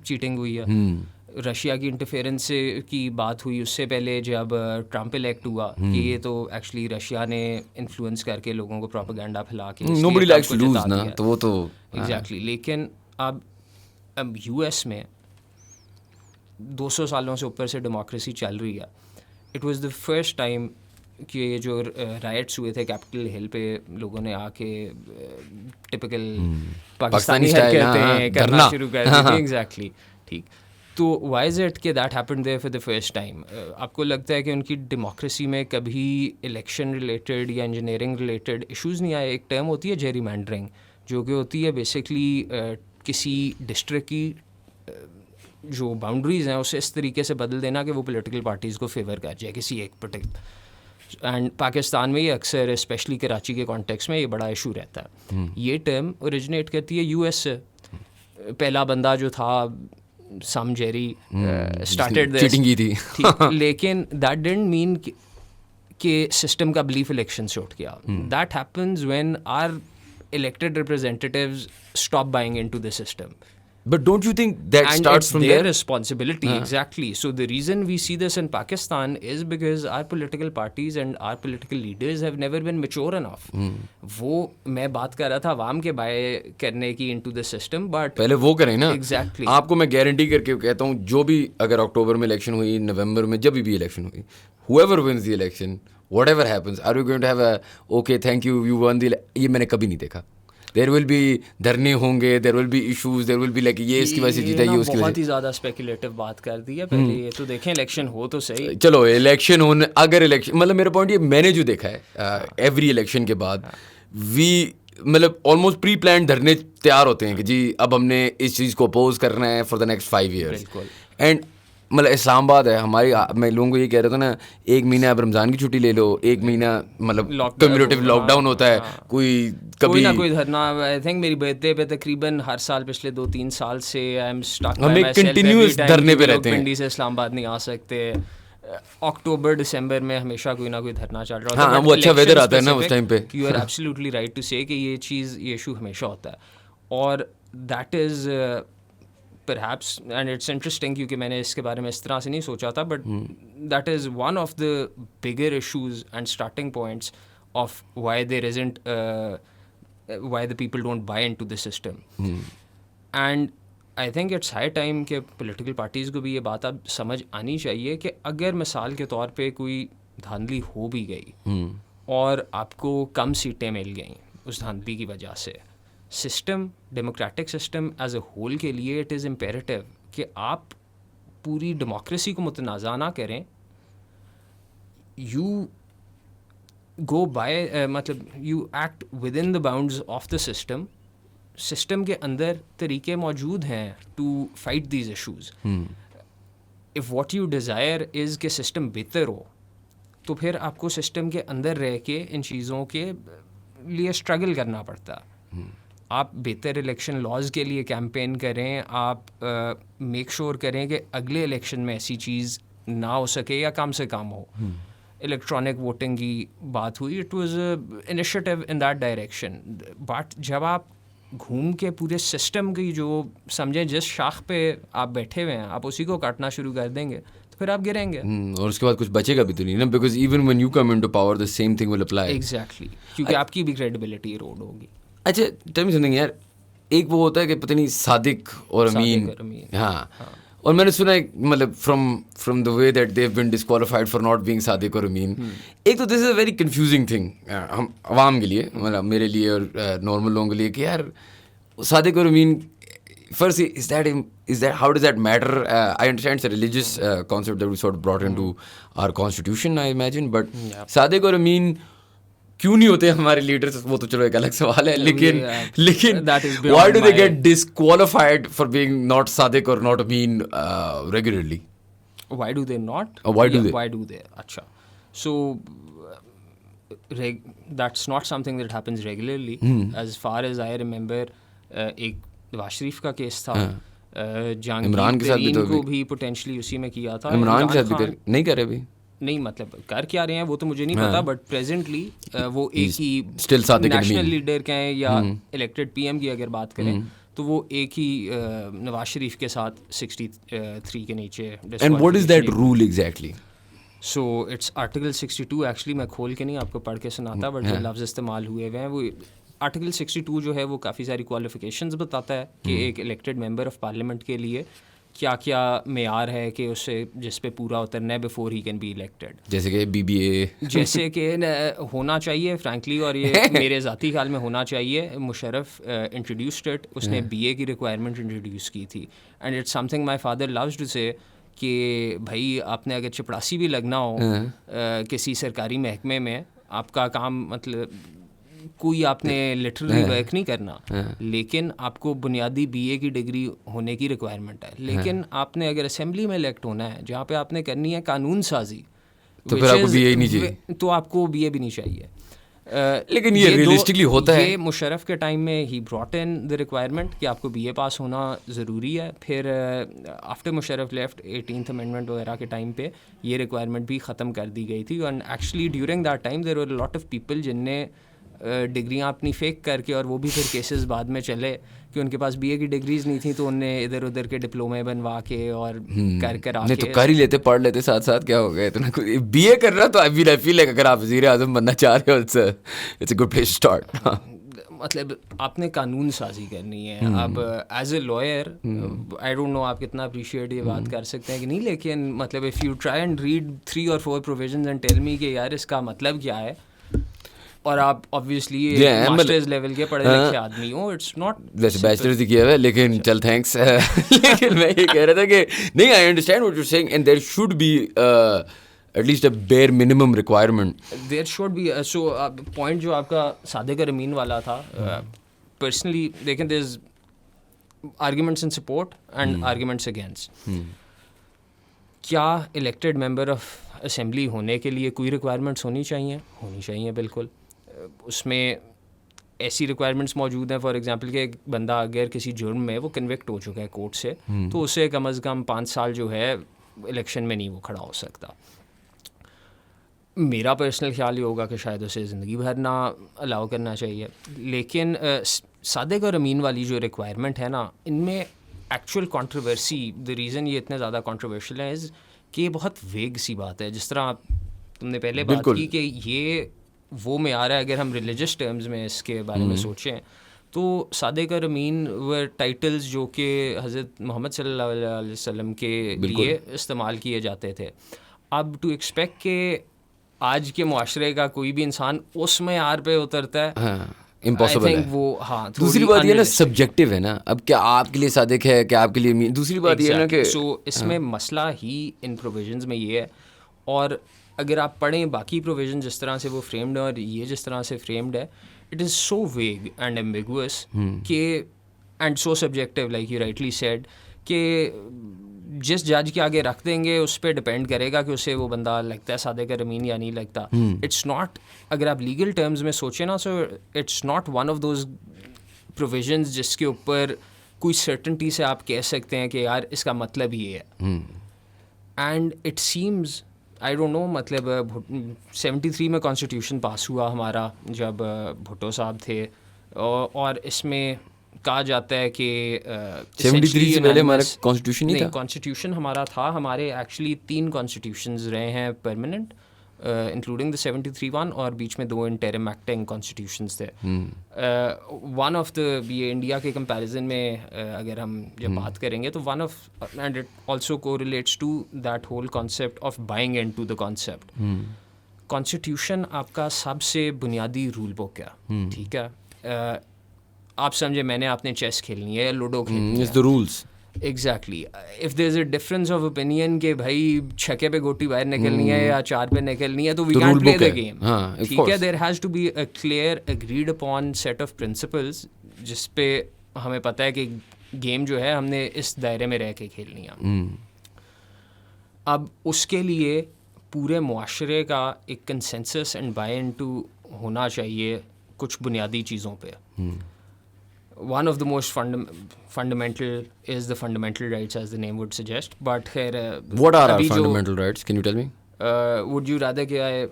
چیٹنگ ہوئی ہے. رشیا کی انٹرفیئرنس کی بات ہوئی اس سے پہلے جب ٹرمپ الیکٹ ہوا کہ یہ تو ایکچولی رشیا نے انفلوئنس کر کے لوگوں کو پروپیگنڈا پھیلا کے ایگزیکٹلی. لیکن اب یو ایس میں 200 سالوں سے اوپر سے ڈیموکریسی چل رہی ہے. It was the first time کہ یہ جو رائٹس ہوئے تھے کیپٹل ہل پہ, لوگوں نے آ کے ٹپکل پاکستانی حرکتیں کرنا شروع کر دی تھی. ایگزیکٹلی, ٹھیک. تو وائی از اٹ کہ that happened there for the first time? آپ کو لگتا ہے کہ ان کی ڈیموکریسی میں کبھی الیکشن ریلیٹڈ یا انجینئرنگ ریلیٹڈ ایشوز نہیں آئے؟ ایک ٹرم ہوتی ہے جیری مینڈرنگ, جو کہ ہوتی ہے بیسکلی کسی ڈسٹرکٹ کی جو باؤنڈریز ہیں اسے اس طریقے سے بدل دینا کہ وہ پولیٹیکل پارٹیز کو فیور کر جائے کسی ایک پرٹیکولر. اینڈ پاکستان میں یہ اکثر اسپیشلی کراچی کے کانٹیکسٹ میں یہ بڑا ایشو رہتا ہے. یہ ٹرم اوریجنیٹ کرتی ہے یو ایس سے. پہلا بندہ جو تھا سم جیری اسٹارٹیڈ چیٹنگ کی تھی, لیکن دیٹ ڈنٹ مین کہ سسٹم کا بلیف الیکشن سے اٹھ گیا. That happens when are elected representatives stop buying into the system. But don't you think that and starts it's from their there? responsibility. Exactly. So the reason we see this in Pakistan is because our political parties and our political leaders have never been mature enough. وہ میں بات کر رہا تھا عوام کے bye کرنے کی into the system, but پہلے وہ کریں نا. Exactly. آپ کو میں گارنٹی کر کے کہتا ہوں, جو بھی اگر اکتوبر میں الیکشن ہوئی, نومبر میں جب بھی الیکشن ہوئی, whoever wins the election, whatever happens, are you going to have a okay thank you you won the یہ میں نے کبھی نہیں دیکھا. There will be دھرنے ہوں گے, there will be issues, there will be like یہ اس کی وجہ سے جیتا, یہ اس کی وجہ سے. بہت ہی زیادہ اسپیکولیٹو بات کر دی ہے. پہلے یہ تو دیکھیں الیکشن ہو تو صحیح. چلو الیکشن ہونے, اگر الیکشن مطلب میرا پوائنٹ یہ, میں نے جو دیکھا ہے ایوری الیکشن کے بعد مطلب آلموسٹ پری پلانڈ دھرنے تیار ہوتے ہیں کہ جی اب ہم نے اس چیز کو اپوز کرنا ہے for the next 5 years. And مطلب اسلام آباد ہے ہماری, میں لوگوں کو یہ کہہ رہا تھا نا, 1 مہینہ اب رمضان کی چھٹی لے لو, 1 مہینہ مطلب کمیونٹیو لاک ڈاؤن ہوتا ہے, کوئی کبھی نہ کوئی دھرنا. آئی تھنک میری برتھ ڈے پہ تقریباً ہر سال پچھلے 2-3 سال سے ہم ایک کنٹینیوس دھرنے پہ رہتے ہیں. پنڈی سے اسلام آباد نہیں آ سکتے. اکتوبر دسمبر میں ہمیشہ کوئی نہ کوئی دھرنا چل رہا ہوتا ہے. وہ اچھا ویدر آتا ہے نا اس ٹائم پہ. You are absolutely right to say کہ یہ چیز, یہ ایشو ہمیشہ ہوتا ہے. اور that is perhaps, and it's interesting کیونکہ میں نے اس کے بارے میں اس طرح سے نہیں سوچا تھا, but that is one of the bigger issues and starting points of why there isn't why the people don't buy into the system. And I think it's high time کہ political parties کو بھی یہ بات اب سمجھ آنی چاہیے کہ اگر مثال کے طور پہ کوئی دھاندلی ہو بھی گئی اور آپ کو کم سیٹیں مل گئیں اس دھاندلی کی وجہ سے, system, democratic system as a whole کے لیے اٹ از امپیریٹو کہ آپ پوری ڈیموکریسی کو متنازع نہ کریں. یو گو بائی مطلب you act within the bounds of the system. System کے اندر طریقے موجود ہیں to fight these issues. If what you desire is کہ سسٹم بہتر ہو, تو پھر آپ کو سسٹم کے اندر رہ کے ان چیزوں کے لیے اسٹرگل کرنا پڑتا. آپ بہتر الیکشن لاز کے لیے کیمپین کریں, آپ میک شور کریں کہ اگلے الیکشن میں ایسی چیز نہ ہو سکے یا کم سے کم ہو. الیکٹرانک ووٹنگ کی بات ہوئی, it was initiative in that direction. But جب آپ گھوم کے پورے سسٹم کی جو سمجھیں جس شاخ پہ آپ بیٹھے ہوئے ہیں آپ اسی کو کاٹنا شروع کر دیں گے تو پھر آپ گریں گے, اور اس کے بعد کچھ بچے گا بھی تو نہیں نا, because even when you come into power the same thing will apply. Exactly, کیونکہ آپ کی بھی کریڈیبلٹی ایروڈ ہوگی. اچھا ٹیل می سمتھنگ یار, ایک وہ ہوتا ہے کہ پتہ نہیں صادق اور امین, ہاں, اور میں نے سنا ہے مطلب from the way that they have been disqualified for not being صادق اور امین. ایک تو this is a very confusing thing ہم عوام کے لیے, مطلب میرے لیے اور نارمل لوگوں کے لیے, کہ یار صادق اور امین first is that how does that matter? I understand it's a religious concept that we sort of brought into our constitution, I imagine, but صادق اور امین کیوں نہیں ہوتے ہمارے لیڈرز, وہ تو چلو ایک الگ سوال ہے, لیکن why do they get disqualified for being not Sadiq or not Amin regularly? Why do they not? Why do they? اچھا, so that's not something that happens regularly. As far as I remember, ایک نواز شریف کا case تھا, عمران کے ساتھ بھی, کو بھی potentially اسی میں کیا تھا. عمران کے ساتھ بھی نہیں کر رہے ابھی, نہیں مطلب کر کیا رہے ہیں وہ تو مجھے نہیں پتا, بٹ پریزنٹلی وہ ایک ہی نیشنل لیڈر کہیں یا الیکٹڈ پی ایم کی اگر بات کریں تو وہ ایک ہی نواز شریف کے ساتھ 63 کے نیچے. And what is that rule exactly? So it's Article 62 actually, میں کھول کے نہیں آپ کو پڑھ کے سناتا, بٹ جو لفظ استعمال ہوئے ہوئے ہیں وہ Article 62 جو ہے وہ کافی ساری کوالیفیکیشنز بتاتا ہے کہ ایک الیکٹڈ ممبر آف پارلیمنٹ کے لیے کیا کیا معیار ہے کہ اسے جس پہ پورا اترنا ہے before he can be elected. جیسے کہ BBA جیسے کہ ہونا چاہیے فرینکلی, اور یہ میرے ذاتی خیال میں ہونا چاہیے. مشرف انٹروڈیوسڈ اٹ, اس نے BA کی ریکوائرمنٹ انٹروڈیوس کی تھی, and it's something my father loves to say کہ بھائی آپ نے اگر چپڑاسی بھی لگنا ہو کسی سرکاری محکمے میں, آپ کا کام مطلب کوئی آپ نے لٹرلی ورک نہیں کرنا, لیکن آپ کو بنیادی BA کی ڈگری ہونے کی ریکوائرمنٹ ہے. لیکن آپ نے اگر اسمبلی میں الیکٹ ہونا ہے جہاں پہ آپ نے کرنی ہے قانون سازی, تو پھر آپ کو BA ہی نہیں چاہیے, تو آپ کو BA بھی نہیں چاہیے. لیکن یہ ریئلسٹکلی ہوتا ہے. یہ مشرف کے ٹائم میں ہی براٹ ان دی ریکوائرمنٹ کہ آپ کو BA پاس ہونا ضروری ہے. پھر after Musharraf left 18th amendment وغیرہ کے ٹائم پہ یہ ریکوائرمنٹ بھی ختم کر دی گئی تھی. And actually during that time there were lot of people جن نے ڈگریاں اپنی فیک کر کے, اور وہ بھی پھر کیسز بعد میں چلے کہ ان کے پاس BA کی ڈگریز نہیں تھیں تو ان نے ادھر ادھر کے ڈپلومے بنوا کے اور کر نہیں تو کر ہی لیتے, پڑھ لیتے ساتھ ساتھ, کیا ہو گیا اتنا. BA کر رہا تو آئی فیل لائک اگر آپ وزیر اعظم بننا چاہ رہے ہو it's a good place to start. مطلب آپ نے قانون سازی کرنی ہے. اب as a lawyer I don't know آپ کتنا اپریشیٹ یہ بات کر سکتے ہیں کہ نہیں, لیکن مطلب if you try and read 3 or 4 provisions and tell me کہ یار اس کا مطلب کیا ہے, اور آپ آبویسلی ماسٹرز لیول کے پڑھے لکھے آدمی ہو, اٹس ناٹ ویسے بیچلرز ہی کیا ہوا ہے, لیکن چل تھینکس. لیکن میں یہ کہہ رہا تھا کہ نہیں, I understand what you are saying and there should be at least a bare minimum requirement. There should be. So point جو آپ کا صادق امین والا تھا, پرسنلی دیکھیں there is arguments in support and arguments against. کیا الیکٹڈ ممبر آف اسمبلی ہونے کے لیے کوئی ریکوائرمنٹس ہونی چاہیے بالکل. اس میں ایسی ریکوائرمنٹس موجود ہیں, فار ایگزامپل کہ ایک بندہ اگر کسی جرم میں وہ کنوکٹ ہو چکا ہے کورٹ سے, تو اسے کم از کم 5 سال جو ہے الیکشن میں نہیں وہ کھڑا ہو سکتا. میرا پرسنل خیال یہ ہوگا کہ شاید اسے زندگی بھر نہ الاؤ کرنا چاہیے. لیکن صادق اور امین والی جو ریکوائرمنٹ ہے نا, ان میں ایکچوئل کانٹروورسی, دا ریزن یہ اتنے زیادہ کانٹروورشل ہے از کہ یہ بہت ویگ سی بات ہے. جس طرح تم نے پہلے بات کی کہ یہ وہ معیار ہے, اگر ہم ریلیجس ٹرمز میں اس کے بارے میں سوچیں تو صادق اور امین ور ٹائٹلز جو کہ حضرت محمد صلی اللہ علیہ وسلم کے لیے استعمال کیے جاتے تھے. اب ٹو ایکسپیکٹ کہ آج کے معاشرے کا کوئی بھی انسان اس معیار پہ اترتا ہے, امپاسبل ہے. وہ ہاں, دوسری بات یہ نا سبجیکٹیو ہے نا, اب کیا آپ کے لیے صادق ہے, کیا آپ کے لیے امین. دوسری بات یہ ہے نا کہ سو اس میں مسئلہ ہی ان پروویژنز میں یہ ہے. اور اگر آپ پڑھیں باقی پروویژن جس طرح سے وہ فریمڈ ہے اور یہ جس طرح سے فریمڈ ہے, it is so vague and ambiguous کہ and so subjective like you rightly said کہ جس جج کے آگے رکھ دیں گے اس پہ ڈپینڈ کرے گا کہ اسے وہ بندہ لگتا ہے صادق امین یا نہیں لگتا. اٹس ناٹ, اگر آپ لیگل ٹرمز میں سوچیں نا, so it's not one of those provisions جس کے اوپر کوئی سرٹنٹی سے آپ کہہ سکتے ہیں کہ یار اس کا مطلب یہ ہے. And it seems I don't know, مطلب 73 میں کانسٹیٹیوشن پاس ہوا ہمارا جب بھٹو صاحب تھے, اور اس میں کہا جاتا ہے کہ 73 سے پہلے ہمارا کانسٹیٹیوشن نہیں تھا. کانسٹیٹیوشن ہمارا تھا, ہمارے ایکچولی 3 کانسٹیٹیوشنز رہے ہیں پرماننٹ, انکلوڈنگ دا 73 ون, اور بیچ میں 2 انٹرم ایکٹنگ کانسٹیٹیوشنز تھے. ون آف دا یہ انڈیا کے کمپیریزن میں اگر ہم جب بات کریں گے تو one of, and it also کو relates to that whole concept of buying in the دا کانسیپٹ. کانسٹیٹیوشن آپ کا سب سے بنیادی رول بک ہے, ٹھیک ہے. آپ سمجھے میں نے آپ نے چیس کھیلنی ہے یا لوڈو کھیلنی ہے, rules exactly. If there is a difference of opinion کہ بھائی چھکے پہ گوٹی باہر نکلنی ہے یا 4 پہ نکلنی ہے, تو we can't play the game, ٹھیک ہے. There has to be a clear agreed upon set of principles جس پہ ہمیں پتہ ہے کہ گیم جو ہے ہم نے اس دائرے میں رہ کے کھیلنی ہے. اب اس کے لیے پورے معاشرے کا ایک consensus and buy in to ہونا چاہیے کچھ بنیادی چیزوں پہ. One of the most fundamental is the fundamental rights, as the name would suggest. But what are our fundamental rights? Can you tell me? Would you rather کہ I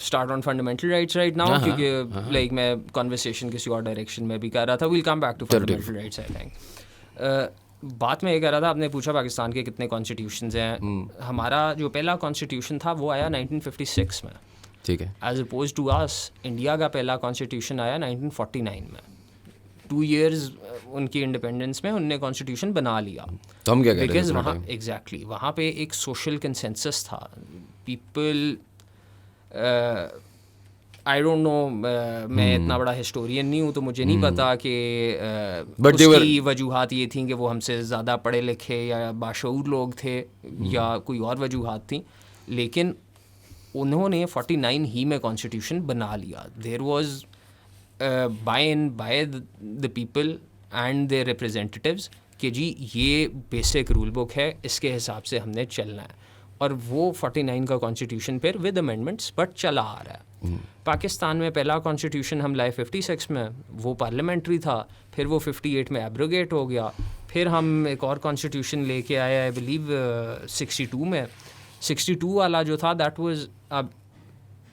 start on fundamental rights right now? کیونکہ like میں conversation کسی اور direction میں بھی کر رہا تھا. We'll come back to fundamental rights, I think. بات میں یہ کہہ رہا تھا, آپ نے پوچھا پاکستان کے کتنے کانسٹیٹیوشنز ہیں. ہمارا جو پہلا کانسٹیٹیوشن تھا وہ آیا 1956 میں, ٹھیک ہے. As opposed to us India کا پہلا کانسٹیٹیوشن آیا 1949 میں. 2 years ان کی انڈیپینڈنس میں انہوں نے کانسٹیٹیوشن بنا لیا. تو ہم کیا کہہ رہے بیکاز ہیں وہاں ایگزیکٹلی وہاں پہ ایک سوشل کنسنسس تھا. پیپل آئی ڈونٹ نو, میں اتنا بڑا ہسٹورین نہیں ہوں تو مجھے نہیں پتا کہ اس کی وجوہات یہ تھیں کہ وہ ہم سے زیادہ پڑھے لکھے یا باشعور لوگ تھے یا کوئی اور وجوہات تھیں, لیکن انہوں نے 49 ہی میں کانسٹیٹیوشن بنا لیا. There was by the people and their representatives کہ جی یہ بیسک رول بک ہے, اس کے حساب سے ہم نے چلنا ہے. اور وہ 49 کا کانسٹیٹیوشن پھر ود امینڈمنٹس بٹ چلا آ رہا ہے. پاکستان میں پہلا کانسٹیٹیوشن ہم لائے 56 میں, وہ پارلیمنٹری تھا, پھر وہ 58 میں ایبروگیٹ ہو گیا, پھر ہم ایک اور کانسٹیٹیوشن لے کے آئے آئی بلیو 62 میں. 62 والا جو تھا دیٹ واز اب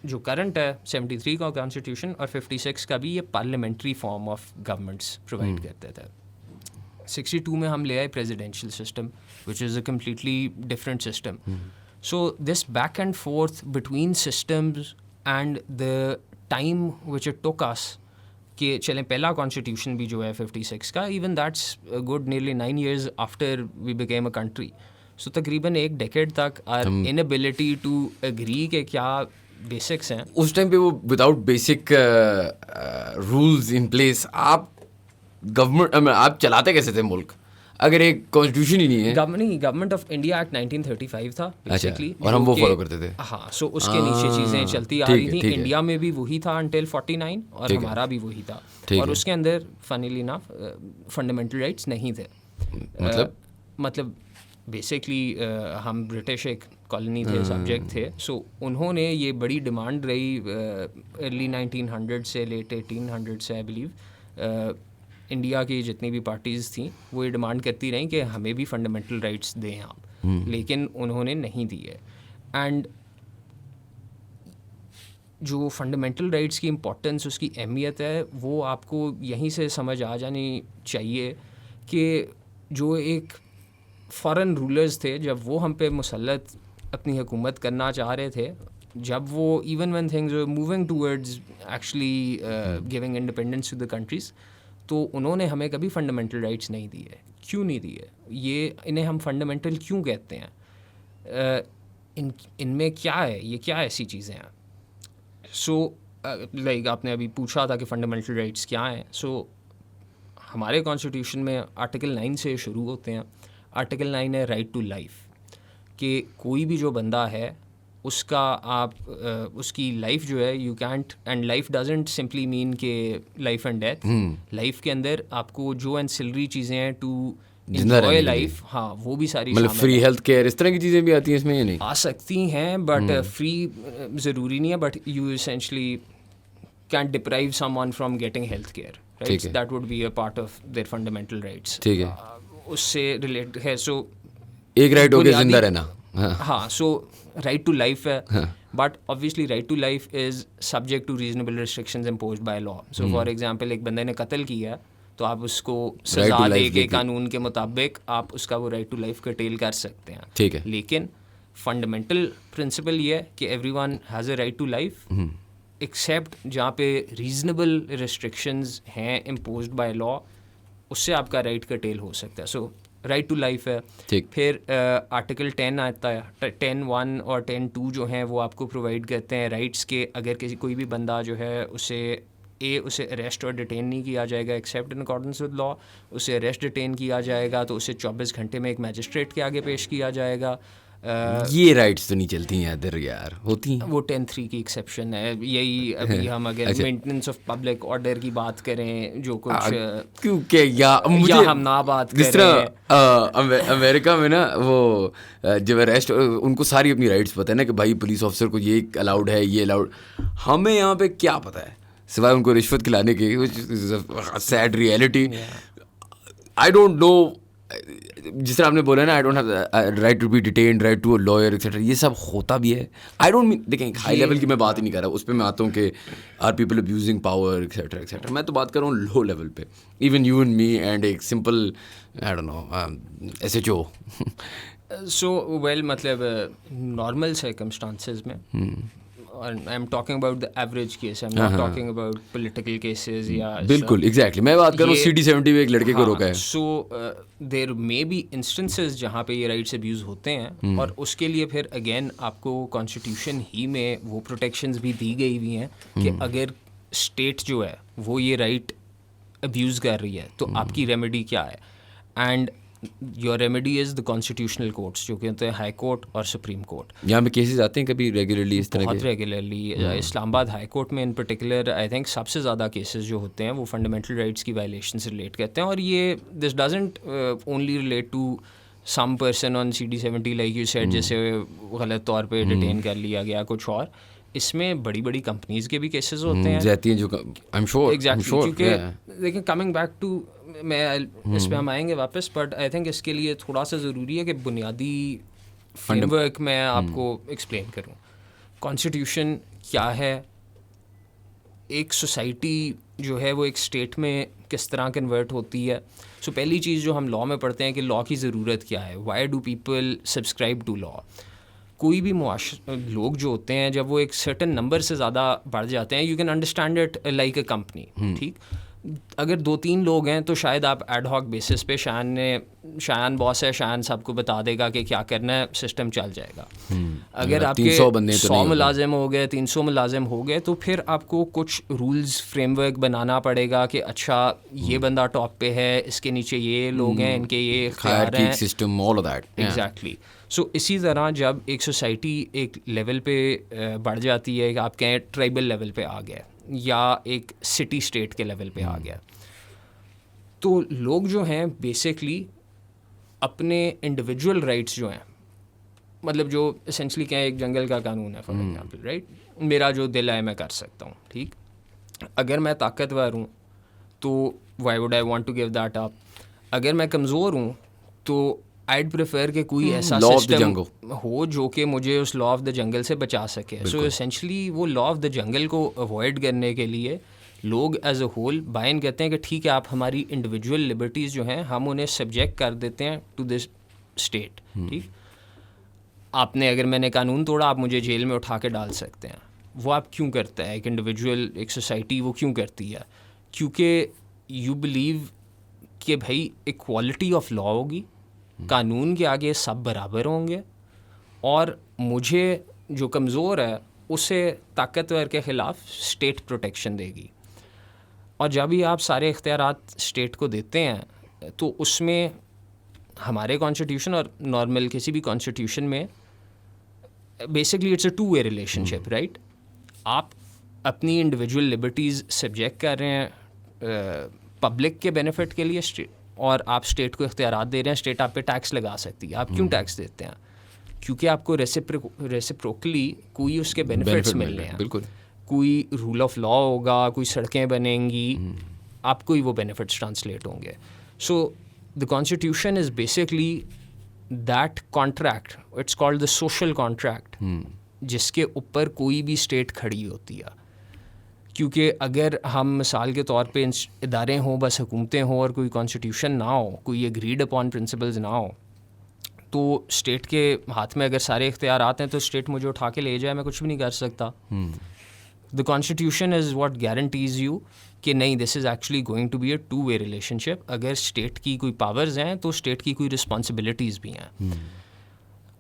جو کرنٹ ہے 73 کا کانسٹیٹیوشن اور 56 کا بھی یہ parliamentary form of governments provide کرتے تھے. 62 میں ہم لے آئے presidential system which is a completely different system. So this back and forth between systems and the time which it took us کہ چلیں پہلا کانسٹیٹیوشن بھی جو ہے 56 کا, even that's good nearly 9 years after we became a country. So تقریباً ایک decade تک آر انیبلٹی ٹو اگری کہ کیا بیسکس ہیں. اس ٹائم پہ وہ without basic rules in place آپ گورنمنٹ آپ چلاتے کیسے تھے ملک اگر ایک کانسٹیٹیوشن ہی نہیں ہے؟ گورنمنٹ آف انڈیا ایکٹ 1935 تھا بیسکلی, اور ہم وہ فالو کرتے تھے. ہاں, سو اس کے نیچے چیزیں چلتی آ رہی تھیں. انڈیا میں بھی وہی تھا انٹل 49 اور ہمارا بھی وہی تھا, اور اس کے اندر فنیلی انف فنڈامنٹل رائٹس نہیں تھے. مطلب بیسکلی ہم برٹش ایک کالونی تھے, سبجیکٹ تھے. سو انہوں نے یہ بڑی ڈیمانڈ رہی ارلی 1900 سے لیٹ 1800 سے آئی بلیو, انڈیا کی جتنی بھی پارٹیز تھیں وہ یہ ڈیمانڈ کرتی رہیں کہ ہمیں بھی فنڈامنٹل رائٹس دیں آپ, لیکن انہوں نے نہیں دیے. اینڈ جو فنڈامنٹل رائٹس کی امپورٹنس, اس کی اہمیت ہے, وہ آپ کو یہیں سے سمجھ آ جانی چاہیے کہ جو ایک فارن رولرز تھے جب وہ ہم پہ مسلط اپنی حکومت کرنا چاہ رہے تھے, جب وہ even when things moving towards actually giving independence to the countries, تو انہوں نے ہمیں کبھی فنڈامنٹل رائٹس نہیں دیے. کیوں نہیں دیے؟ یہ انہیں ہم فنڈامنٹل کیوں کہتے ہیں؟ ان میں کیا ہے, یہ کیا ایسی چیزیں ہیں؟ سو لائک آپ نے ابھی پوچھا تھا کہ فنڈامنٹل رائٹس کیا ہیں. سو ہمارے کانسٹیٹیوشن میں آرٹیکل 9 سے شروع ہوتے ہیں. آرٹیکل 9 ہے رائٹ ٹو لائف, کہ کوئی بھی جو بندہ ہے اس کا آپ اس کی لائف جو ہے you can't, and life doesn't simply mean کہ لائف اینڈ ڈیتھ. لائف کے اندر آپ کو جو اینسلری چیزیں ہیں ٹو انجوائے لائف, ہاں وہ بھی ساری مطلب فری ہیلتھ کیئر اس طرح کی چیزیں بھی آتی ہیں اس میں یا نہیں؟ آ سکتی ہیں, بٹ فری ضروری نہیں ہے. But you essentially can't deprive someone from getting healthcare, right? That would be a part of their fundamental rights. ٹھیک ہے, اس سے ریلیٹ ہے. سو ایک رائٹ ہو گیا زندہ رہنا. ہاں, سو رائٹ ٹو لائف ہے, but obviously right to life is subject to reasonable restrictions imposed by law. So for example ایک بندے نے قتل کیا تو آپ اس کو سزا دے کے قانون کے مطابق آپ اس کا وہ رائٹ ٹو لائف curtail کر سکتے ہیں. ٹھیک ہے, لیکن فنڈامنٹل پرنسپل یہ ہے کہ everyone has a right to life except جہاں پہ ریزنیبل ریسٹرکشنز ہیں امپوزڈ بائی لا, اس سے آپ کا رائٹ curtail ہو سکتا ہے. سو رائٹ ٹو لائف ہے. پھر آرٹیکل 10 آتا ہے, 10(1) اور 10(2) جو ہیں وہ آپ کو پرووائڈ کرتے ہیں رائٹس کے اگر کوئی بھی بندہ جو ہے اسے اریسٹ اور ڈیٹین نہیں کیا جائے گا except in accordance with law, اسے اریسٹ ڈیٹین کیا جائے گا تو اسے 24 گھنٹے میں ایک میجسٹریٹ کے آگے پیش کیا جائے گا. یہ رائٹس تو نہیں چلتی ہیں ادھر یار, ہوتی ہیں. وہ 10(3) کی ایکسیپشن ہے. یہی ابھی ہم اگر مینٹیننس آف پبلک آرڈر کی بات کریں جو کچھ, کیونکہ یا ہم نہ بات جس طرح امریکہ میں نا وہ جب اریسٹ ان کو ساری اپنی رائٹس پتہ ہے نا کہ بھائی پولیس آفیسر کو یہ الاؤڈ ہے, یہ الاؤڈ. ہمیں یہاں پہ کیا پتہ ہے سوائے ان کو رشوت کھلانے کی, sad reality. I don't know, جس طرح آپ نے بولا نا I don't have right to be detained, right to a lawyer etcetera, یہ سب ہوتا بھی ہے. آئی ڈونٹ مین, دیکھیں ہائی لیول کی میں بات ہی نہیں کر رہا, اس پہ میں آتا ہوں کہ are people abusing power etcetera etcetera. میں تو بات کر رہا ہوں لو لیول پہ, even you and me and ایک simple I don't know SHO. So well مطلب نارمل سرکمسٹانسز میں I am talking about the average case, I am not talking about political cases یا بالکل ایگزیکٹلی میں بات کروں CD70 میں ایک لڑکے کو روکا ہے. سو دیر مے بی انسٹنسز جہاں پہ یہ رائٹس ابیوز ہوتے ہیں, اور اس کے لیے پھر اگین آپ کو کانسٹیٹیوشن ہی میں وہ پروٹیکشنز بھی دی گئی ہوئی ہیں کہ اگر اسٹیٹ جو ہے وہ یہ رائٹ ابیوز کر رہی ہے تو آپ کی ریمیڈی کیا ہے. And your remedy is the constitutional courts, جو کہ ہوتے ہیں ہائی کورٹ اور سپریم کورٹ. یہاں پہ کیسز آتے ہیں کبھی ریگولرلی اس طرح کے؟ بہت ریگولرلی. اسلام آباد ہائی کورٹ میں ان پرٹیکولر آئی تھنک سب سے زیادہ کیسز جو ہوتے ہیں وہ فنڈامنٹل رائٹس کی وائلیشن سے ریلیٹ کرتے ہیں. اور یہ this doesn't only relate to some person on CD70 like you said, جیسے غلط طور پہ ڈیٹین کر لیا گیا کچھ اور. اس میں بڑی بڑی کمپنیز کے بھی کیسز ہوتے ہیں جاتی ہیں جو ایگزیکٹلی, کیونکہ دیکھیں کمنگ بیک ٹو, میں اس پہ ہم آئیں گے واپس, بٹ آئی تھنک اس کے لیے تھوڑا سا ضروری ہے کہ بنیادی فریم ورک میں آپ کو ایکسپلین کروں. کانسٹیٹیوشن کیا ہے, ایک سوسائٹی جو ہے وہ ایک اسٹیٹ میں کس طرح کنورٹ ہوتی ہے. سو پہلی چیز جو ہم لاء میں پڑھتے ہیں کہ لاء کی ضرورت کیا ہے, why do people subscribe to law. کوئی بھی لوگ جو ہوتے ہیں جب وہ ایک سرٹن نمبر سے زیادہ بڑھ جاتے ہیں, you can understand it like a company. ٹھیک, اگر 2-3 لوگ ہیں تو شاید آپ ایڈ ہاک بیسس پہ شایان باس ہے, شایان صاحب کو بتا دے گا کہ کیا کرنا ہے, سسٹم چل جائے گا. اگر آپ کے 100 ملازم ہو گئے, 300 ملازم ہو گئے, تو پھر آپ کو کچھ رولز فریم ورک بنانا پڑے گا کہ اچھا یہ بندہ ٹاپ پہ ہے, اس کے نیچے یہ لوگ ہیں, ان کے یہ اختیار ہیں, system all of that. Exactly. So اسی طرح جب ایک سوسائٹی ایک لیول پہ بڑھ جاتی ہے کہ آپ کہیں ٹرائبل لیول پہ آ گیا یا ایک سٹی اسٹیٹ کے لیول پہ آ گیا, تو لوگ جو ہیں بیسکلی اپنے انڈیویجول رائٹس جو ہیں, مطلب جو اسینشلی کہیں ایک جنگل کا قانون ہے فار ایگزامپل, رائٹ, میرا جو دل ہے میں کر سکتا ہوں. ٹھیک, اگر میں طاقتور ہوں تو why would I want to give that up. اگر میں کمزور ہوں تو آئیڈ پریفر کہ کوئی ایسا سسٹم ہو جو کہ مجھے اس لا آف دا جنگل سے بچا سکے. سو اسینشلی وہ لا آف دا جنگل کو اوائڈ کرنے کے لیے لوگ ایز اے ہول بائن کہتے ہیں کہ ٹھیک ہے, آپ ہماری انڈیویجول لبرٹیز جو ہیں ہم انہیں سبجیکٹ کر دیتے ہیں ٹو دس اسٹیٹ. ٹھیک, آپ نے اگر میں نے قانون توڑا آپ مجھے جیل میں اٹھا کے ڈال سکتے ہیں. وہ آپ کیوں کرتا ہے ایک انڈیویجول, ایک سوسائٹی وہ کیوں کرتی ہے؟ کیونکہ یو بلیو کہ بھائی ایکوالٹی آف لا ہوگی, قانون کے آگے سب برابر ہوں گے, اور مجھے جو کمزور ہے اسے طاقتور کے خلاف اسٹیٹ پروٹیکشن دے گی. اور جب ہی آپ سارے اختیارات اسٹیٹ کو دیتے ہیں تو اس میں ہمارے کانسٹیٹیوشن اور نارمل کسی بھی کانسٹیٹیوشن میں basically it's a 2-way relationship, right. آپ اپنی انڈیویجول لبرٹیز سبجیکٹ کر رہے ہیں پبلک کے بینیفٹ کے لیے, اور آپ اسٹیٹ کو اختیارات دے رہے ہیں, اسٹیٹ آپ پہ ٹیکس لگا سکتی ہے. آپ کیوں ٹیکس دیتے ہیں؟ کیونکہ آپ کو ریسیپروکلی کوئی اس کے بینیفٹس ملنے ہیں. بالکل, کوئی رول آف لا ہوگا, کوئی سڑکیں بنیں گی, آپ کو ہی وہ بینیفٹس ٹرانسلیٹ ہوں گے. So the constitution is basically that contract, it's called the social contract, جس کے اوپر کوئی بھی اسٹیٹ کھڑی ہوتی ہے. کیونکہ اگر ہم مثال کے طور پہ ادارے ہوں, بس حکومتیں ہوں, اور کوئی کانسٹیٹیوشن نہ ہو, کوئی ایگریڈ اپون پرنسپلز نہ ہو, تو اسٹیٹ کے ہاتھ میں اگر سارے اختیارات ہیں تو اسٹیٹ مجھے اٹھا کے لے جائے, میں کچھ بھی نہیں کر سکتا. The constitution is what guarantees you کہ نہیں, this is actually going to be a 2-way relationship. اگر اسٹیٹ کی کوئی پاورز ہیں تو اسٹیٹ کی کوئی رسپانسبلٹیز بھی ہیں.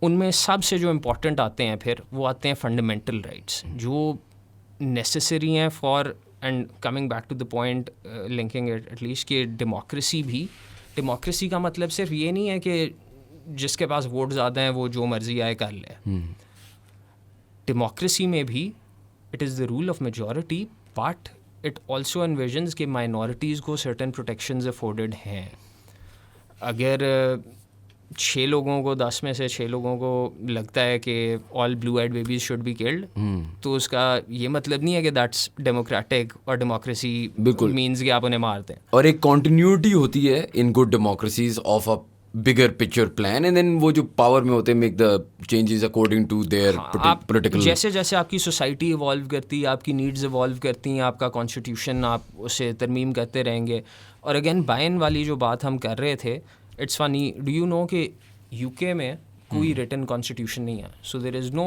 ان میں سب سے جو امپورٹنٹ آتے ہیں پھر وہ آتے ہیں فنڈامنٹل رائٹس, جو نیسیسری ہیں for, and coming back to the point linking at least, کہ ڈیموکریسی کا مطلب صرف یہ نہیں ہے کہ جس کے پاس ووٹ زیادہ ہیں وہ جو مرضی آئے کر لے. ڈیموکریسی میں بھی it is the rule of majority, but it also envisions کہ مائنورٹیز کو سرٹن پروٹیکشنز افورڈڈ ہیں. اگر 6 لوگوں کو 10 میں سے 6 لوگوں کو لگتا ہے کہ all blue eyed babies should be killed, تو اس کا یہ مطلب نہیں ہے کہ دیٹس ڈیموکریٹک اور ڈیموکریسی مینز کہ آپ انہیں مار دیں. اور ایک کنٹینیوٹی ہوتی ہے in good democracies of a bigger picture plan, and then وہ جو پاور میں ہوتے ہیں make the changes according to their political. جیسے جیسے آپ کی سوسائٹی ایوالو کرتی ہے, آپ کی نیڈز ایوالو کرتی ہیں, آپ کا کانسٹیٹیوشن آپ اسے ترمیم کرتے رہیں گے. اور اگین بائن والی جو بات ہم کر رہے تھے, it's funny, do you know کہ UK میں کوئی ریٹن کانسٹیٹیوشن نہیں ہے. سو دیر از نو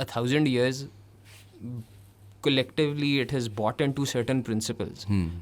1000 years collectively it has bought into certain principles.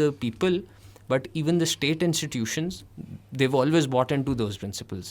the people but even the state institutions, they've always bought into those principles.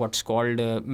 what's called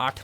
8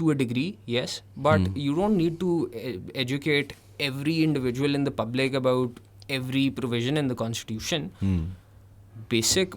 to a degree, yes, but you don't need to educate every individual in the public about every provision in the constitution. Basic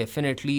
definitely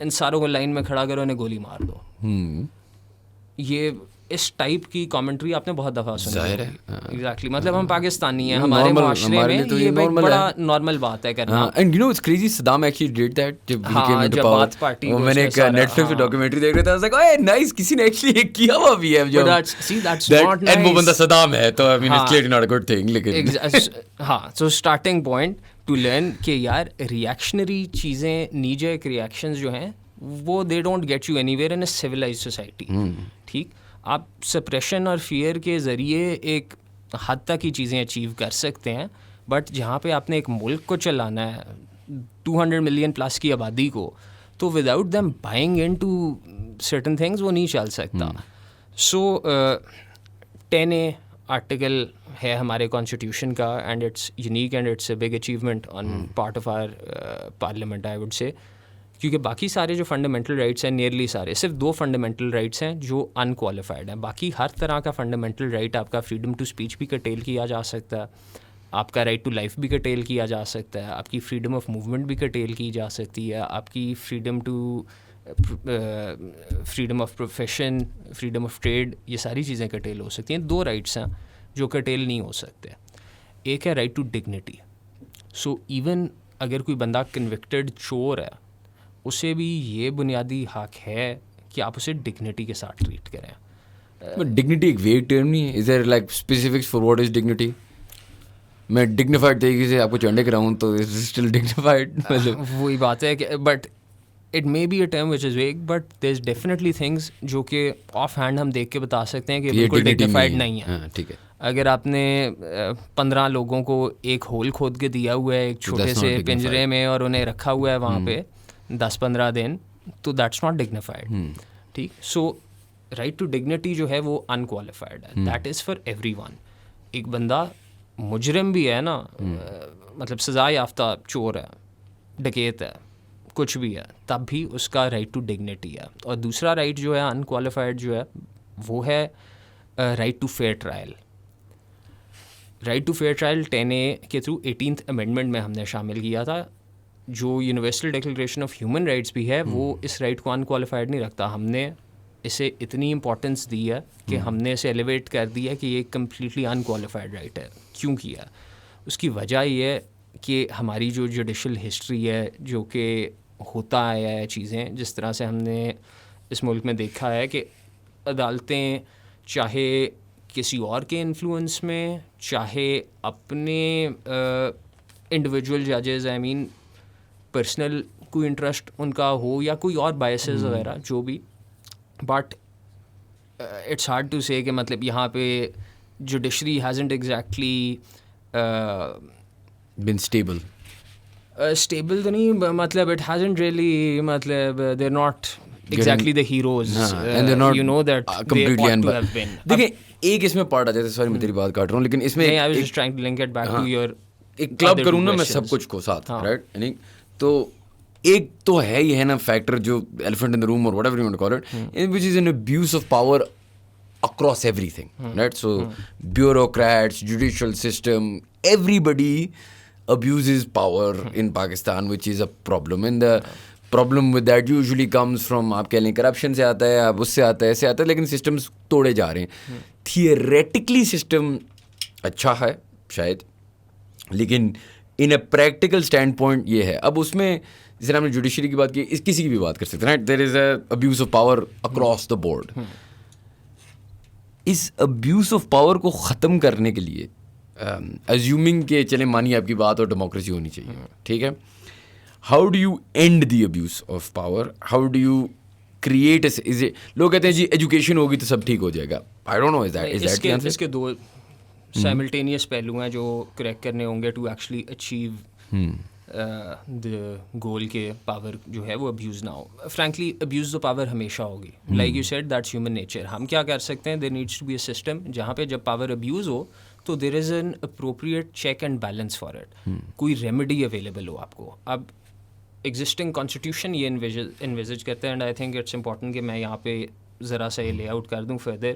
ان ساروں کو line میں کھڑا کرو, انہیں گولی مار دو. یہ اس type کی کامنٹری آپ نے بہت دفعہ سنی ظاہر ہے. ایگزیکٹلی, مطلب ہم پاکستانی ہیں, ہمارے معاشرے میں یہ بڑا نارمل بات ہے کرنا. And you know it's crazy, Saddam actually did that جب he came into power. Party میں نے ایک نیٹ فلکس پہ ڈاکیومنٹری دیکھ رہا تھا, لائک اوہ نائس, کسی نے ایکچولی ایک کیا ہوا بھی ہے جو اینڈ وہ بندہ صدام ہے, تو I mean it's clearly not a good thing. لیکن ہاں, so starting point to learn کہ یار ریئیکشنری چیزیں, نی جرک ریئیکشنز جو ہیں وہ they don't get you anywhere in a civilised society. ٹھیک, آپ سپریشن اور فیئر کے ذریعے ایک حد تک ہی چیزیں اچیو کر سکتے ہیں, بٹ جہاں پہ آپ نے ایک ملک کو چلانا ہے 200 ملین پلس کی آبادی کو, تو without them buying in to certain things وہ نہیں چل سکتا. سو 10A آرٹیکل ہے ہمارے کانسٹیٹیوشن کا, and it's unique and it's a big achievement on part of our parliament I would say, کیونکہ باقی سارے جو فنڈامنٹل رائٹس ہیں, نیئرلی سارے, صرف 2 فنڈامنٹل رائٹس ہیں جو ان کوالیفائڈ ہیں. باقی ہر طرح کا فنڈامنٹل رائٹ, آپ کا فریڈم ٹو اسپیچ بھی کرٹیل کیا جا سکتا ہے, آپ کا رائٹ ٹو لائف بھی کرٹیل کیا جا سکتا ہے, آپ کی فریڈم آف موومنٹ بھی کرٹیل کی جا سکتی ہے, آپ کی freedom to freedom of profession, freedom of trade, یہ ساری چیزیں کرٹیل ہو سکتی ہیں. 2 رائٹس ہیں جو کرٹیل نہیں ہو سکتے. ایک ہے right to dignity. So even اگر کوئی بندہ کنوکٹڈ چور ہے, اسے بھی یہ بنیادی حق ہے کہ آپ اسے ڈگنیٹی کے ساتھ ٹریٹ کریں. ڈگنیٹی ایک ویگ ٹرم نہیں ہے, is there like specifics for what is dignity? میں ڈگنیفائڈ طریقے سے آپ کو چنڈے کراؤں تو اسٹل ڈگنیفائڈ. وہی بات ہے کہ but it may be a term which is vague, but there is definitely things جو کہ آف ہینڈ ہم دیکھ کے بتا سکتے ہیں کہ بالکل ڈگنیفائڈ نہیں ہے. ٹھیک ہے, اگر آپ نے 15 لوگوں کو ایک ہول کھود کے دیا ہوا ہے ایک چھوٹے سے پنجرے میں اور انہیں رکھا ہوا ہے وہاں پہ 10-15 دن, تو دیٹس ناٹ ڈگنیفائڈ. ٹھیک, سو رائٹ ٹو ڈگنیٹی جو ہے وہ ان کوالیفائڈ ہے, that is for every one. ایک بندہ مجرم بھی ہے نا, مطلب سزا یافتہ چور ہے, ڈکیت ہے, کچھ بھی ہے, تب بھی اس کا رائٹ ٹو ڈگنیٹی ہے. اور دوسرا رائٹ جو ہے ان کوالیفائڈ جو ہے وہ ہے right to fair trial. Right to fair trial 10A کے تھرو 18th امینڈمنٹ میں ہم نے شامل کیا تھا. جو universal declaration of human rights بھی ہے وہ اس رائٹ کو ان کوالیفائڈ نہیں رکھتا. ہم نے اسے اتنی امپورٹنس دی ہے کہ ہم نے اسے ایلیویٹ کر دیا کہ یہ کمپلیٹلی ان کوالیفائڈ رائٹ ہے. کیوں کیا؟ اس کی وجہ یہ ہے کہ ہماری جو جوڈیشل ہسٹری ہے, جو کہ ہوتا آیا ہے چیزیں, جس طرح سے ہم نے اس ملک میں دیکھا ہے کہ عدالتیں چاہے کسی اور کے انفلوئنس میں, چاہے اپنے انڈیویجول ججز, آئی مین پرسنل کوئی انٹرسٹ ان کا ہو یا کوئی اور بائسز وغیرہ جو بھی, but it's hard to say کہ مطلب یہاں پہ judiciary hasn't exactly been stable. Stable تو نہیں, مطلب اٹ ہیزنٹ ریئلی, مطلب they are not exactly the heroes, you know that they ought to have been. دیکھیں ایک اس میں پارٹ آ جاتا ہے, سوری میں تیری بات کاٹ رہا ہوں, لیکن اس میں I was just trying to link it back to your ایک کلب کروں نا میں سب کچھ کو ساتھ, رائٹ, یعنی تو ایک تو ہے یہ ہے نا فیکٹر جو elephant in the room or whatever you want to call it, which is an abuse of power across everything, right? So bureaucrats, judicial system, everybody abuses power in Pakistan, which is a problem. And the problem with that usually comes from, آپ کہہ لیں corruption سے آتا ہے, آپ اس سے آتا ہے, ایسے آتا ہے, لیکن سسٹمز توڑے جا رہے ہیں. تھیوریٹکلی سسٹم اچھا ہے شاید, لیکن ان اے پریکٹیکل اسٹینڈ پوائنٹ یہ ہے. اب اس میں جس طرح ہم نے جوڈیشری کی بات کی, اس کسی کی بھی بات کر سکتے ہیں, right, there is a abuse of power across the board. اس ابیوز آف پاور کو ختم کرنے کے لیے ایزیومنگ کہ چلیں مانی آپ کی بات اور ڈیموکریسی ہونی چاہیے, ٹھیک ہے, how do you and the abuse of power, how do you create, لوگ کہتے ہیں جی ایجوکیشن ہوگی تو سب ٹھیک ہو جائے گا. I don't know is that the answer. اس کے 2 سائملٹینیس پہلو ہیں جو کریکٹ کرنے ہوں گے to actually achieve the goal کے پاور جو ہے وہ ابیوز نہ ہو. فرینکلی ابیوز دا پاور ہمیشہ ہوگی, like you said that's human nature. ہم کیا کر سکتے ہیں, there needs to be a system جہاں پہ جب پاور ابیوز ہو تو there is an appropriate check and balance for it, کوئی ریمیڈی اویلیبل ہو آپ کو. اب ایگزسٹنگ کانسٹیٹیوشن یہ انویزج کرتے ہیں, and I think it's important کہ میں یہاں پہ ذرا سا یہ لے آؤٹ کر دوں فردر.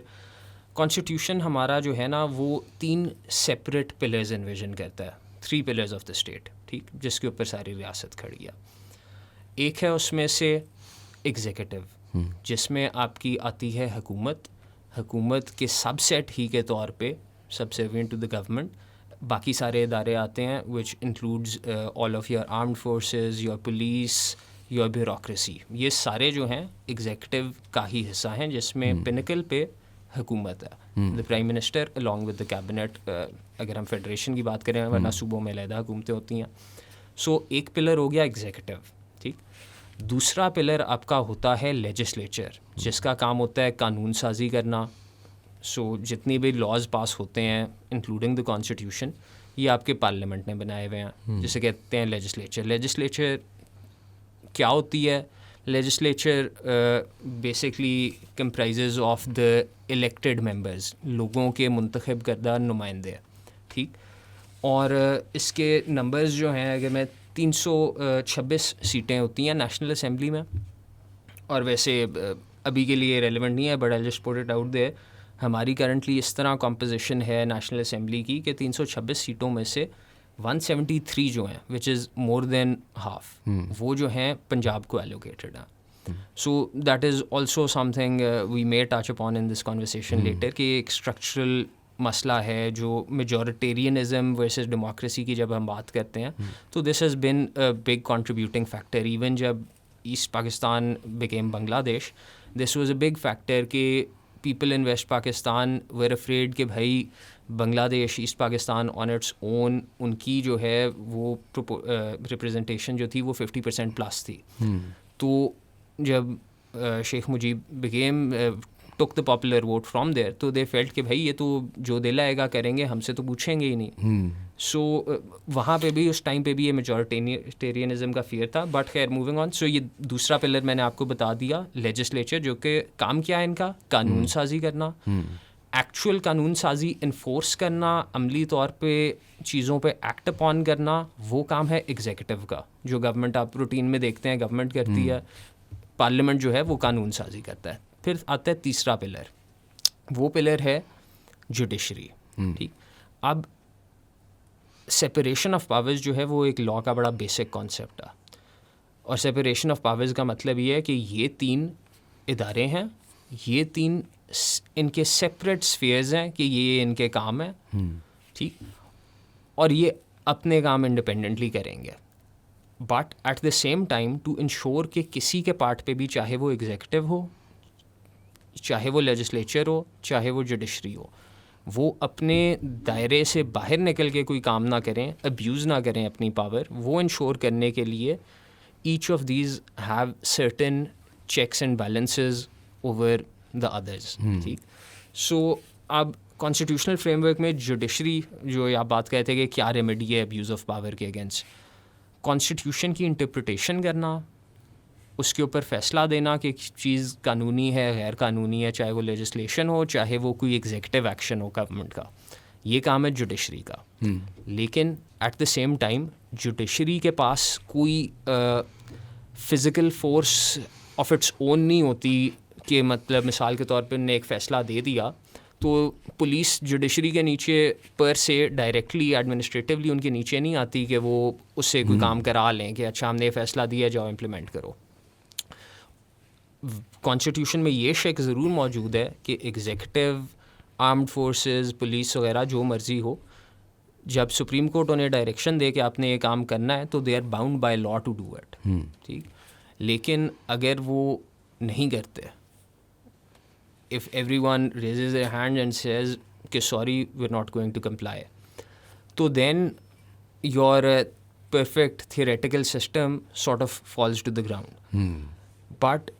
کانسٹیٹیوشن ہمارا جو ہے نا وہ 3 سیپریٹ پلرز انویژن کرتا ہے, 3 پلرز آف دا اسٹیٹ, ٹھیک, جس کے اوپر ساری ریاست کھڑی ہے. ایک ہے اس میں سے ایگزیکٹو، جس میں آپ کی آتی ہے حکومت کے سب سیٹ ہی کے طور پہ سبسیوینٹ ٹو دا گورنمنٹ باقی سارے ادارے آتے ہیں which includes all of your armed forces, your police, your bureaucracy. یہ سارے جو ہیں ایگزیکٹو کا ہی حصہ ہیں جس میں پینیکل پہ حکومت ہے، the prime minister along with the cabinet. اگر ہم فیڈریشن کی بات کریں ورنہ صوبوں میں علیحدہ حکومتیں ہوتی ہیں. سو ایک پلر ہو گیا ایگزیکٹو، ٹھیک. دوسرا پلر آپ کا ہوتا ہے لیجسلیچر، جس کا کام ہوتا ہے قانون سازی کرنا. سو جتنی بھی لاز پاس ہوتے ہیں انکلوڈنگ دا کانسٹیٹیوشن، یہ آپ کے پارلیمنٹ نے بنائے ہوئے ہیں، جسے کہتے ہیں لیجسلیچر کیا ہوتی ہے؟ Legislature basically کمپرائزز of the elected members, لوگوں کے منتخب کردہ نمائندے، ٹھیک. اور اس کے نمبرز جو ہیں، اگر میں 326 سیٹیں ہوتی ہیں نیشنل اسمبلی میں، اور ویسے ابھی کے لیے ریلیونٹ نہیں ہے but I just put it out there. ہماری کرنٹلی اس طرح کمپوزیشن ہے نیشنل اسمبلی کی کہ 326 سیٹوں میں سے 173 جو ہیں وچ از مور دین ہاف، وہ جو ہیں پنجاب کو ایلوکیٹڈ ہیں. So that is also something we may touch upon in this conversation later, کہ ایک اسٹرکچرل مسئلہ ہے جو میجورٹیرینزم ورسز ڈیموکریسی کی جب ہم بات کرتے ہیں تو this has been big contributing factor. Even جب East Pakistan became Bangladesh, this was a big factor کہ people in West Pakistan were afraid کہ بھائی Bangladesh East Pakistan on its own, ان کی جو ہے وہ ریپرزنٹیشن جو تھی وہ 50% پلس تھی. تو جب Sheikh Mujib became took the popular vote from there, تو دے فیلٹ کہ بھائی یہ تو جو دل آئے گا کریں گے، ہم سے تو پوچھیں گے ہی نہیں. سو وہاں پہ بھی اس ٹائم پہ بھی یہ میجورٹیرینزم کا فیئر تھا. بٹ خیر موونگ آن. سو یہ دوسرا پلر میں نے آپ کو بتا دیا، لیجسلیچر، جو کہ کام کیا ہے ان کا؟ قانون سازی کرنا. ایکچوئل قانون سازی انفورس کرنا، عملی طور پہ چیزوں پہ ایکٹ اپون کرنا، وہ کام ہے ایگزیکٹو کا، جو گورنمنٹ آپ روٹین میں دیکھتے ہیں گورنمنٹ کرتی ہے. پارلیمنٹ جو ہے وہ قانون سازی کرتا ہے. پھر آتا ہے تیسرا پلر، وہ پلر ہے جوڈیشری، ٹھیک. اب سیپریشن آف پاورز جو ہے وہ ایک لا کا بڑا بیسک کانسیپٹ ہے، اور سیپریشن آف پاورز کا مطلب یہ ہے کہ یہ 3 ادارے ہیں، یہ 3 ان کے سیپریٹ سفیئرز ہیں کہ یہ ان کے کام ہیں، ٹھیک. اور یہ اپنے کام انڈیپینڈنٹلی کریں گے. But at the same time to ensure کہ کسی کے پارٹ پہ بھی، چاہے وہ ایگزیکٹو ہو، چاہے وہ لیجسلیچر ہو، چاہے وہ جوڈیشری ہو، وہ اپنے دائرے سے باہر نکل کے کوئی کام نہ کریں، ابیوز نہ کریں اپنی پاور. وہ انشور کرنے کے لیے each of these have certain checks and balances over the others, ٹھیک. سو اب کانسٹیٹیوشنل فریم ورک میں جوڈیشری جو آپ بات کہتے ہیں کہ کیا ریمیڈی ہے ابیوز آف پاور کے اگینسٹ، کانسٹیٹیوشن کی انٹرپریٹیشن کرنا، اس کے اوپر فیصلہ دینا کہ چیز قانونی ہے غیر قانونی ہے، چاہے وہ لیجسلیشن ہو، چاہے وہ کوئی ایگزیکٹو ایکشن ہو گورنمنٹ کا. یہ کام ہے جوڈیشری کا. لیکن at the same time judiciary کے پاس کوئی physical force of its own نہیں ہوتی کہ مطلب مثال کے طور پہ انہیں ایک فیصلہ دے دیا تو پولیس جوڈیشری کے نیچے پر سے ڈائریکٹلی ایڈمنسٹریٹولی ان کے نیچے نہیں آتی کہ وہ اس سے کوئی کام کرا لیں کہ اچھا ہم نے یہ فیصلہ دیا، جاؤ امپلیمنٹ کرو. کانسٹیٹیوشن میں یہ شک ضرور موجود ہے کہ ایگزیکٹو، آرمڈ فورسز، پولیس وغیرہ جو مرضی ہو، جب سپریم کورٹ انہیں ڈائریکشن دے کہ آپ نے یہ کام کرنا ہے تو they are bound by law to do it, ٹھیک. لیکن اگر وہ نہیں کرتے، if everyone raises their hand and says کہ sorry we're not going to comply, تو then your perfect theoretical system sort of falls to the ground. But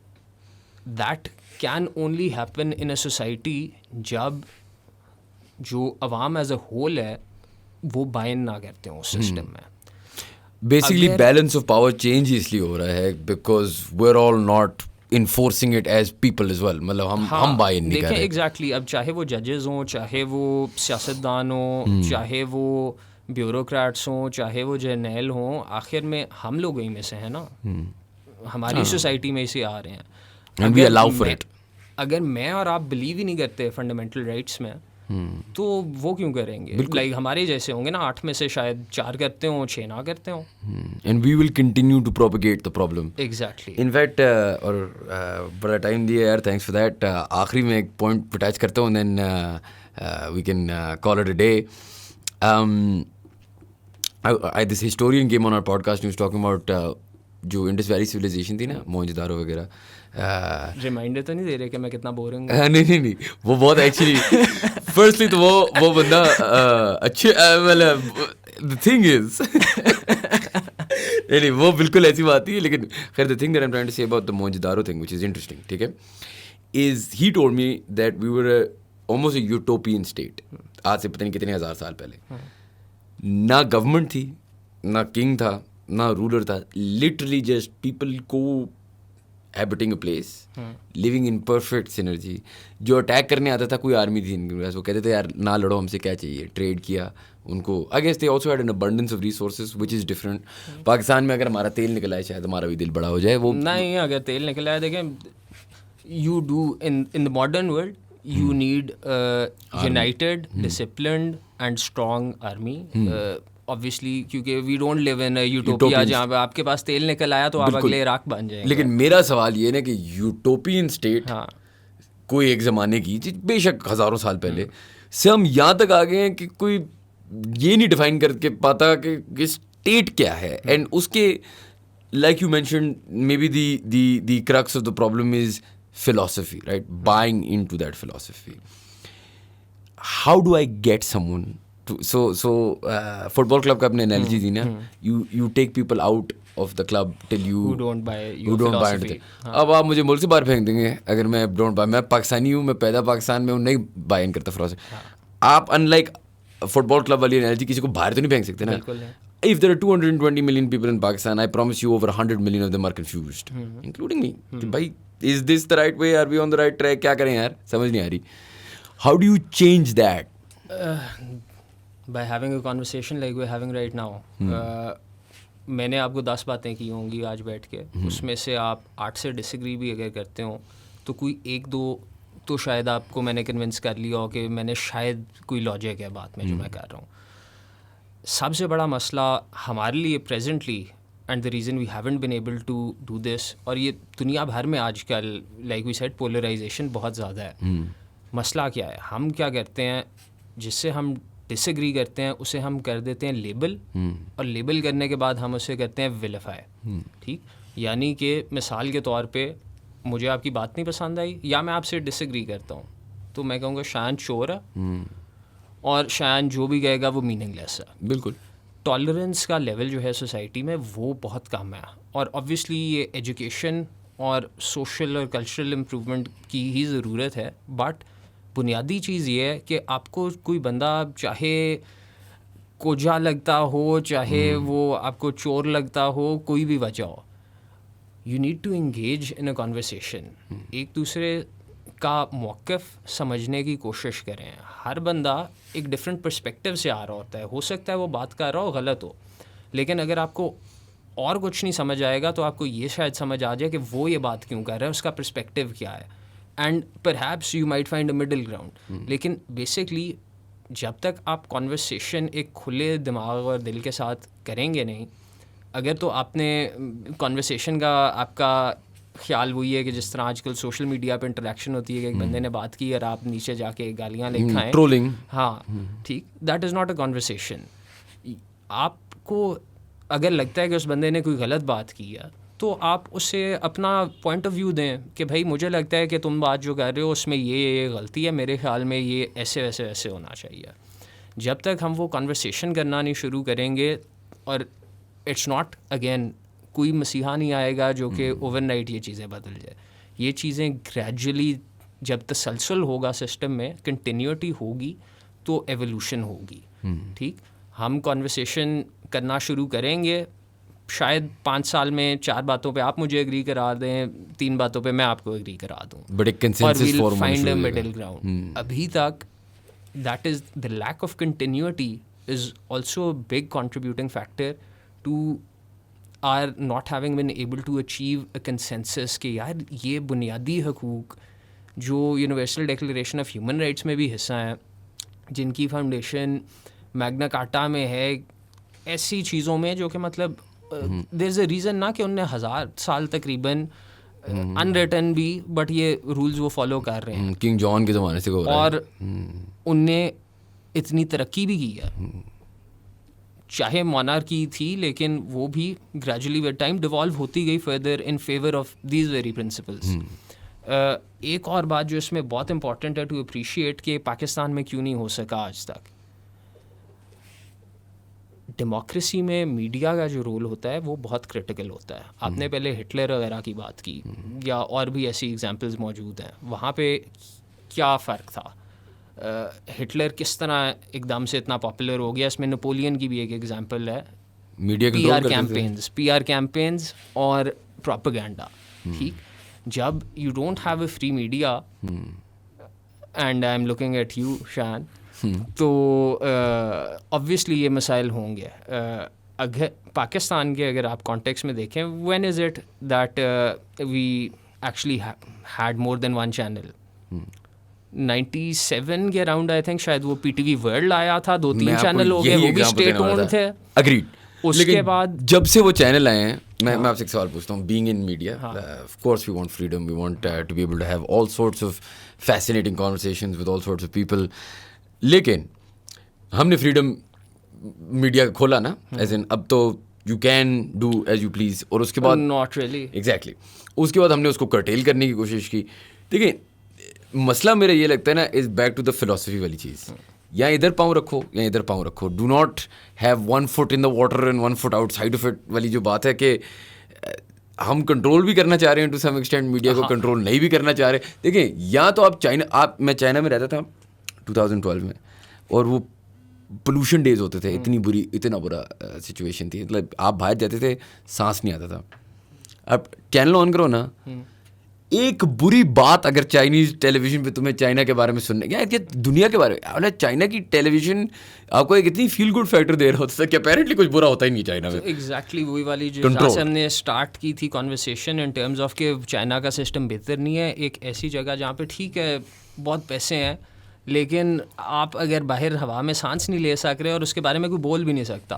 that can only happen in a society جب جو عوام as a whole ہے وہ بائن نہ کرتے ہوں اس سسٹم میں. Basically balance of power change اس لیے ہو رہا ہے because we are all not enforcing it as people as well. مطلب ہم بائی نہیں کر رہے. ایگزیکٹلی. اب چاہے وہ ججز ہوں، چاہے وہ سیاستدان ہوں، چاہے وہ بیوروکریٹس ہوں، چاہے وہ جرنیل ہوں، آخر میں ہم لوگ ہی میں سے ہیں نا، ہماری سوسائٹی میں اسے آ رہے ہیں. And we allow for it. اگر میں اور آپ بلیو ہی نہیں کرتے فنڈامنٹل رائٹس میں تو وہ کیوں کریں گے؟ لائک ہمارے جیسے ہوں گے نا, 8 میں سے شاید 4 کرتے ہوں, 6 نہ کرتے ہوں. And we will continue to propagate the problem. Exactly. In fact اور بڑا ٹائم دیا یار, تھینکس فار دیٹ. آخری میں ایک پوائنٹ پہ ٹچ کرتا ہوں, then we can call it a day. This historian came on our podcast, was talking about جو انڈس ویلی سویلائزیشن تھی نا, موہنجو-داڑو وغیرہ. ریمائنڈر تو نہیں دے رہے کہ میں کتنا بورنگ ہوں. نہیں, وہ بہت ایکچولی فرسٹلی تو وہ بندہ اچھے, the thing is نہیں وہ بالکل ایسی بات نہیں ہے, لیکن خیر the thing that I'm trying to say about the موہنجو-داڑو thing, which is interesting, ٹھیک ہے, is he told me that we were almost a utopian state. آج سے پتہ نہیں کتنے ہزار سال پہلے نہ گورنمنٹ تھی, نہ کنگ تھا, نہ رولر تھا, literally just people cohabiting a place, living in perfect synergy. جو اٹیک کرنے آتا تھا کوئی آرمی تھی ان کے پاس, وہ کہتے تھے یار نہ لڑو, ہم سے کیا چاہیے, ٹریڈ کیا ان کو. I guess they also had an abundance of resources which is different. Pakistan میں اگر ہمارا تیل نکل آئے شاید ہمارا بھی دل بڑا ہو جائے. وہ نہیں, اگر تیل نکل آئے, دیکھیں you do in the modern world you need a united, disciplined and strong army. Obviously کیونکہ we don't live in a utopia جہاں پہ آپ کے پاس تیل نکل آیا تو آپ اگلے عراق بن جائیں گے. لیکن میرا سوال یہ ہے نا کہ یوٹوپین اسٹیٹ کوئی ایک زمانے کی, بے شک ہزاروں سال پہلے سے, ہم یہاں تک آ گئے ہیں کہ کوئی یہ نہیں ڈیفائن کر کے پاتا کہ اسٹیٹ کیا ہے. اینڈ اس کے like you mentioned may be the crux of the problem is philosophy, right? Buying into that philosophy. How do I get someone to so football club کا اپنے analogy دی نا, you take people out of the club till you who don't buy your philosophy. اب آپ مجھے ملک سے باہر پھینک دیں گے اگر میں don't buy. میں پاکستانی ہوں, میں پیدا پاکستان میں ہوں, نہیں بائی ان کرتا philosophy. آپ unlike فٹ بال کلب والی analogy کسی کو باہر تو نہیں پھینک سکتے نا. If there are 220 million people in Pakistan, I promise you over 100 million of them are confused, including me. بھائی is this the right way, are we on the right track, کیا کریں یار, سمجھ نہیں آ رہی. How do you change that? By having a conversation like we're having right now. میں نے آپ کو 10 باتیں کی ہوں گی آج بیٹھ کے, اس میں سے آپ 8 سے ڈس ایگری بھی اگر کرتے ہوں تو کوئی 1-2 تو شاید آپ کو میں نے کنونس کر لیا ہو کہ میں نے شاید کوئی لاجک ہے بات میں جو میں کر رہا ہوں. سب سے بڑا مسئلہ ہمارے لیے presently and the reason we haven't been able to do this, اور یہ دنیا بھر میں آج کل لائک وی سیڈ پولرائزیشن بہت زیادہ ہے. مسئلہ کیا ہے, ہم کیا کرتے ہیں, جس سے ہم ڈس ایگری کرتے ہیں اسے ہم کر دیتے ہیں لیبل, اور لیبل کرنے کے بعد ہم اسے کرتے ہیں ویلیفائی. ٹھیک, یعنی کہ مثال کے طور پہ مجھے آپ کی بات نہیں پسند آئی یا میں آپ سے ڈس ایگری کرتا ہوں تو میں کہوں گا شایان چور ہے اور شایان جو بھی کہے گا وہ میننگ لیس ہے. بالکل. ٹالرنس کا لیول جو ہے سوسائٹی میں وہ بہت کم ہے, اور آبویسلی یہ ایجوکیشن اور سوشل اور کلچرل امپرومنٹ کی ہی ضرورت ہے. بٹ بنیادی چیز یہ ہے کہ آپ کو کوئی بندہ چاہے کوجا لگتا ہو, چاہے وہ آپ کو چور لگتا ہو, کوئی بھی وجہ ہو, you need to engage in a conversation. ایک دوسرے کا موقف سمجھنے کی کوشش کریں. ہر بندہ ایک ڈفرینٹ پرسپیکٹیو سے آ رہا ہوتا ہے, ہو سکتا ہے وہ بات کر رہا ہو غلط ہو, لیکن اگر آپ کو اور کچھ نہیں سمجھ آئے گا تو آپ کو یہ شاید سمجھ آ جائے کہ وہ یہ بات کیوں کر رہا ہے, اس کا پرسپیکٹیو کیا ہے, and perhaps you might find a middle ground. لیکن بیسکلی جب تک آپ کانورسیشن ایک کھلے دماغ اور دل کے ساتھ کریں گے نہیں, اگر تو آپ نے کانورسیشن کا آپ کا خیال وہی ہے کہ جس طرح آج کل سوشل میڈیا پہ انٹریکشن ہوتی ہے کہ ایک بندے نے بات کی اور آپ نیچے جا کے گالیاں لکھائیں, ٹرولنگ. ہاں ٹھیک, that is not a conversation. آپ کو اگر لگتا ہے کہ اس بندے نے کوئی غلط بات کی ہے تو آپ اسے اپنا پوائنٹ آف ویو دیں کہ بھائی مجھے لگتا ہے کہ تم بات جو کر رہے ہو اس میں یہ غلطی ہے, میرے خیال میں یہ ایسے ویسے ویسے ہونا چاہیے. جب تک ہم وہ کانورسیشن کرنا نہیں شروع کریں گے, اور اٹس ناٹ اگین کوئی مسیحا نہیں آئے گا جو کہ اوور نائٹ یہ چیزیں بدل جائے. یہ چیزیں گریجولی جب تسلسل ہوگا سسٹم میں, کنٹینیوٹی ہوگی تو ایولیوشن ہوگی. ٹھیک, ہم کانورسیشن کرنا شروع کریں گے, شاید 5 سال میں 4 باتوں پہ آپ مجھے اگری کرا دیں, 3 باتوں پہ میں آپ کو اگری کرا دوں, اور we'll find a middle ground. ابھی تک that is the lack of continuity is also a big contributing factor to our not having been able to achieve a consensus کہ یار یہ بنیادی حقوق جو universal declaration of human rights میں بھی حصہ ہیں, جن کی فاؤنڈیشن میگنا کارٹا میں ہے, ایسی چیزوں میں جو کہ مطلب دیر از اے ریزن نا کہ ان نے 1000 سال تقریباً ان ریٹن بھی, بٹ یہ رولز وہ فالو کر رہے ہیں. کنگ جان کے زمانے سے اور ان نے اتنی ترقی بھی کی ہے, چاہے مونارکی تھی لیکن وہ بھی گریجولی ود ٹائم ڈیوالو ہوتی گئی further in favour of these very principles. ایک اور بات جو اس میں بہت امپورٹنٹ ہے ٹو اپریشیٹ کہ پاکستان میں کیوں نہیں ہو سکا آج تک, ڈیموکریسی میں میڈیا کا جو رول ہوتا ہے وہ بہت کرٹیکل ہوتا ہے. آپ نے پہلے ہٹلر وغیرہ کی بات کی, یا اور بھی ایسی ایگزامپلز موجود ہیں. وہاں پہ کیا فرق تھا؟ ہٹلر کس طرح ایک دم سے اتنا پاپولر ہو گیا, اس میں نپولین کی بھی ایک ایگزامپل ہے. میڈیا پی آر کیمپینز اور پروپیگنڈا. ٹھیک, جب you don't have a free media, and I am looking at you Shaan, تو آبویسلی یہ مسائل ہوں گے. اگر پاکستان کے اگر آپ کانٹیکس میں دیکھیں, when is it that we actually had more than one channel? 97 کے اراؤنڈ آئی تھنک شاید وہ پی ٹی وی ورلڈ آیا تھا, 2-3 چینل ہو گئے, وہ بھی اسٹیٹ اونڈ تھے. اگریڈ. اس کے بعد جب سے وہ چینل آئے ہیں, میں آپ سے ایک سوال پوچھتا ہوں, being in media, of course we want freedom, we want to be able to have all sorts of fascinating conversations with all sorts of people, لیکن ہم نے فریڈم میڈیا کھولا نا, ایز ان اب تو you can do as you please, اور اس کے بعد ناٹ ریئلی ایگزیکٹلی اس کے بعد ہم نے اس کو کرٹیل کرنے کی کوشش کی. دیکھیں مسئلہ میرا یہ لگتا ہے نا, از بیک ٹو دا فلاسفی والی چیز, یا ادھر پاؤں رکھو یا ادھر پاؤں رکھو, do not have 1 foot in the water and 1 foot out side of it والی جو بات ہے کہ ہم کنٹرول بھی کرنا چاہ رہے ہیں ٹو سم ایکسٹینٹ, میڈیا کو کنٹرول نہیں بھی کرنا چاہ رہے. دیکھیں یا تو آپ میں چائنا میں رہتا تھا 2012 میں, اور وہ پولوشن ڈیز ہوتے تھے, اتنا برا سچویشن تھی, مطلب آپ باہر جاتے تھے سانس نہیں آتا تھا. اب چینل آن کرو نا, ایک بری بات اگر چائنیز ٹیلی ویژن پہ تمہیں چائنا کے بارے میں سننے, یا دنیا کے بارے میں, چائنا کی ٹیلی ویژن آپ کو ایک اتنی فیل گڈ فیکٹر دے رہا ہوتا تھا کہ اپیرنٹلی کچھ برا ہوتا ہی نہیں چائنا میں. ایگزیکٹلی وہی والی جو جہاں سے ہم نے اسٹارٹ کی تھی کانورسیشن ان ٹرمز آف کہ چائنا کا سسٹم بہتر نہیں ہے, ایک ایسی جگہ جہاں پہ ٹھیک ہے بہت پیسے ہیں, لیکن آپ اگر باہر ہوا میں سانس نہیں لے سک رہے اور اس کے بارے میں کوئی بول بھی نہیں سکتا,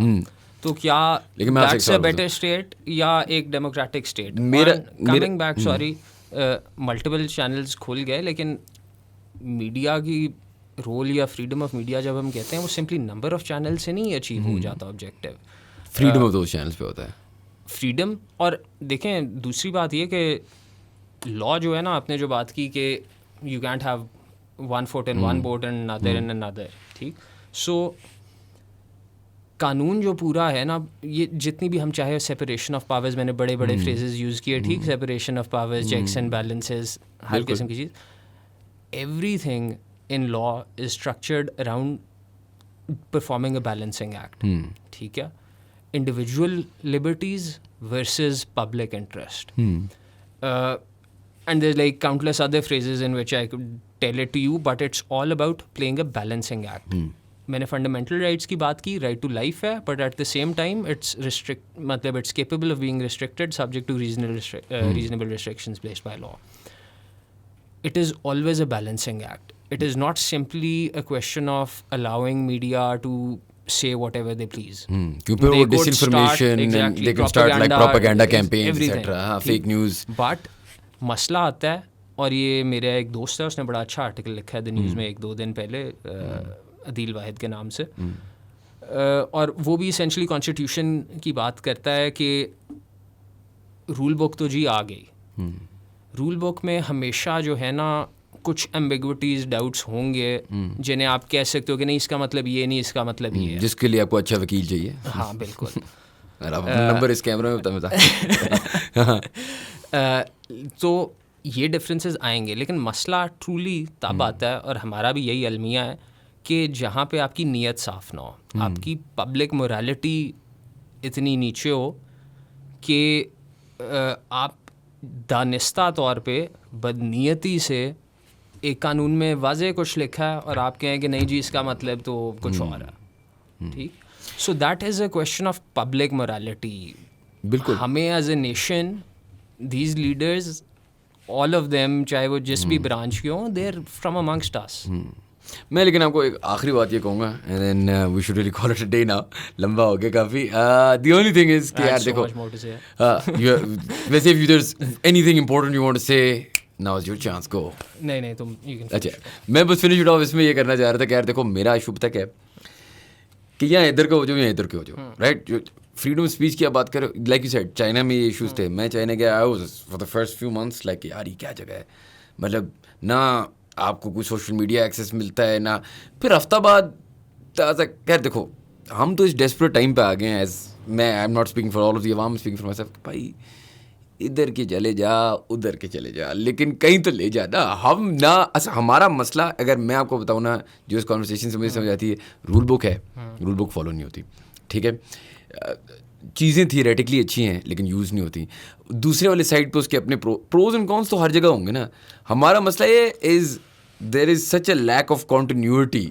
تو کیا دیٹس اے بیٹر اسٹیٹ یا ایک democratic state? Coming back, sorry, multiple channels کھل گئے, لیکن میڈیا کی رول یا فریڈم آف میڈیا جب ہم کہتے ہیں وہ سمپلی نمبر آف چینل سے نہیں اچیو ہو جاتا objective, freedom of those channels پہ ہوتا ہے فریڈم. اور دیکھیں دوسری بات یہ کہ لا جو ہے نا, آپ نے جو بات کی کہ you can't have 1 foot in one boat and another in another, ٹھیک. سو قانون جو پورا ہے نا, یہ جتنی بھی ہم چاہے سیپریشن آف پاورز, میں نے بڑے بڑے فریزز یوز کیے, ٹھیک, separation of powers, checks and balances, ہر قسم کی چیز, everything in law is structured around performing a balancing act, ٹھیک ہے. Individual liberties versus public interest, and there's like countless other phrases in which I could tell it to you, but it's all about playing a balancing act. میں نے fundamental rights کی بات کی, right to life ہے, but at the same time مطلب it's capable of being restricted subject to reasonable restrictions placed by law. It is always a balancing act. It is not simply a question of allowing media to say whatever they please. کیونکہ وہ disinformation, they can start like propaganda campaigns etc, fake news. But مسئلہ آتا ہے, اور یہ میرا ایک دوست ہے, اس نے بڑا اچھا آرٹیکل لکھا ہے دا نیوز میں 1-2 دن پہلے, عدیل واحد کے نام سے, اور وہ بھی اسینشلی کانسٹیٹیوشن کی بات کرتا ہے کہ رول بک تو جی آ گئی, رول بک میں ہمیشہ جو ہے نا کچھ ایمبیگوٹیز, ڈاؤٹس ہوں گے جنہیں آپ کہہ سکتے ہو کہ نہیں اس کا مطلب یہ نہیں, اس کا مطلب یہ ہے, جس کے لیے آپ کو اچھا وکیل چاہیے. ہاں بالکل. نمبر اس کیمرے میں بتا. تو یہ ڈفرینسز آئیں گے, لیکن مسئلہ ٹرولی تب آتا ہے, اور ہمارا بھی یہی المیہ ہے, کہ جہاں پہ آپ کی نیت صاف نہ ہو, آپ کی پبلک مورالٹی اتنی نیچے ہو کہ آپ دانستہ طور پہ بدنیتی سے ایک قانون میں واضح کچھ لکھا ہے اور آپ کہیں کہ نہیں جی اس کا مطلب تو کچھ اور ہے, ٹھیک. سو that is a question of public morality. بالکل. ہمیں as a nation these leaders, all of them, چاہے وہ جس بھی برانچ کے ہوں, they are from amongst us. میں لیکن آپ کو ایک آخری بات یہ کہوں گا and then we should really call it a day now. لمبا ہو گیا کافی. دی اونلی تھنگ از کہ یار دیکھو ویسے if there's anything important you want to say, now is your chance, go. نہیں تم اچھا میں بس فنش اٹ آف اس میں یہ کرنا چاہ رہا تھا کہ یار دیکھو میرا ایشو تک ہے کہ یہاں ادھر کا ہو جاؤ یا ادھر کے ہو جاؤ, رائٹ. جو فریڈم آف اسپیچ کی آپ بات کرو, لائک یو سیڈ چائنا میں یہ ایشوز تھے. میں چائنا گیا for the first few months like یار یہ کیا جگہ ہے, مطلب نہ آپ کو کوئی سوشل میڈیا ایکسیس ملتا ہے نہ. پھر ہفتہ بعد خیر دیکھو ہم تو اس ڈیسپریٹ ٹائم پہ آ گئے ہیں. ایز میں I am not speaking for all of the عوام, اسپیکنگ فار مائی سیلف. بھائی ادھر کے چلے جا ادھر کے چلے جا, لیکن کہیں تو لے جا نا. ہم نہ ہمارا مسئلہ اگر میں آپ کو بتاؤں نا, جو اس کانورسیشن سے مجھے سمجھ آتی ہے, رول بک ہے, رول بک فالو نہیں ہوتی, ٹھیک ہے. چیزیں تھیوریٹکلی اچھی ہیں لیکن یوز نہیں ہوتی. دوسرے والے سائڈ پہ اس کے اپنے پروز اینڈ کونس تو ہر جگہ ہوں گے نا. ہمارا مسئلہ یہ is there is such a lack of continuity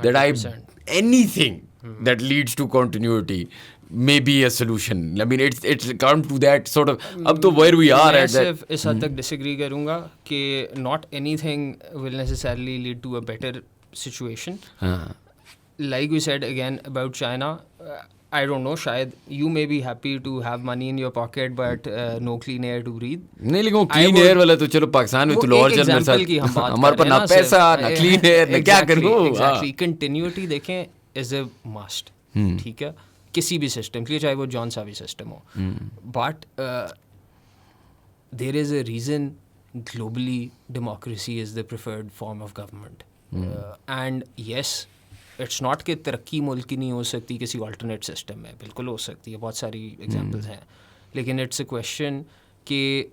that I anything that leads to continuity may be a solution. I mean it's come to that sort of اب تو where we are at that. اس حد تک ڈسیگری کروں گا کہ not anything will necessarily lead to a better situation. Like we said again about China, I don't know, شاید you may be happy to have money in your pocket but no clean air to breathe. نہیں لیکن وہ clean year والا تو چلو پاکستان میں تو لاہور چل میرے ساتھ ہمارے پر نہ پیسہ نہ کلین ایئر نہ کیا کروں. ایگزیکٹلی کنٹینیوٹی دیکھیں از اے مسٹ, ٹھیک ہے, کسی بھی سسٹم کے لیے, چاہے وہ جون سا بھی سسٹم ہو. But there is a reason globally democracy is the preferred form of government. And yes it's not کہ ترقی ملک کی نہیں ہو سکتی کسی آلٹرنیٹ سسٹم میں, بالکل ہو سکتی ہے, بہت ساری ایگزامپلس ہیں. لیکن اٹس اے کویشچن کہ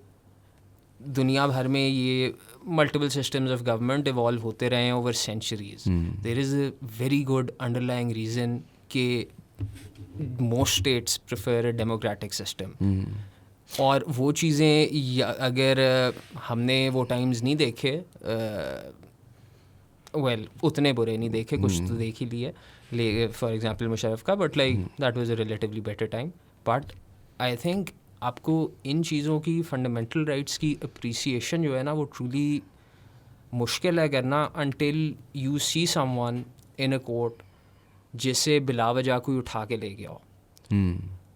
دنیا بھر میں یہ multiple systems of government evolve ہوتے رہے ہیں over centuries. There is a very good under lying reason کہ most states prefer a democratic system. اور وہ چیزیں اگر ہم نے وہ ٹائمز نہیں دیکھے, ویل اتنے برے نہیں دیکھے, کچھ تو دیکھ ہی لیے, فار ایگزامپل مشرف کا, but like that was a relatively better time. But I think آپ کو ان چیزوں کی فنڈامنٹل رائٹس کی اپریسیشن جو ہے نا وہ ٹرولی مشکل ہے کرنا until you see someone in a court جسے بلا وجہ کوئی اٹھا کے لے گیا ہو.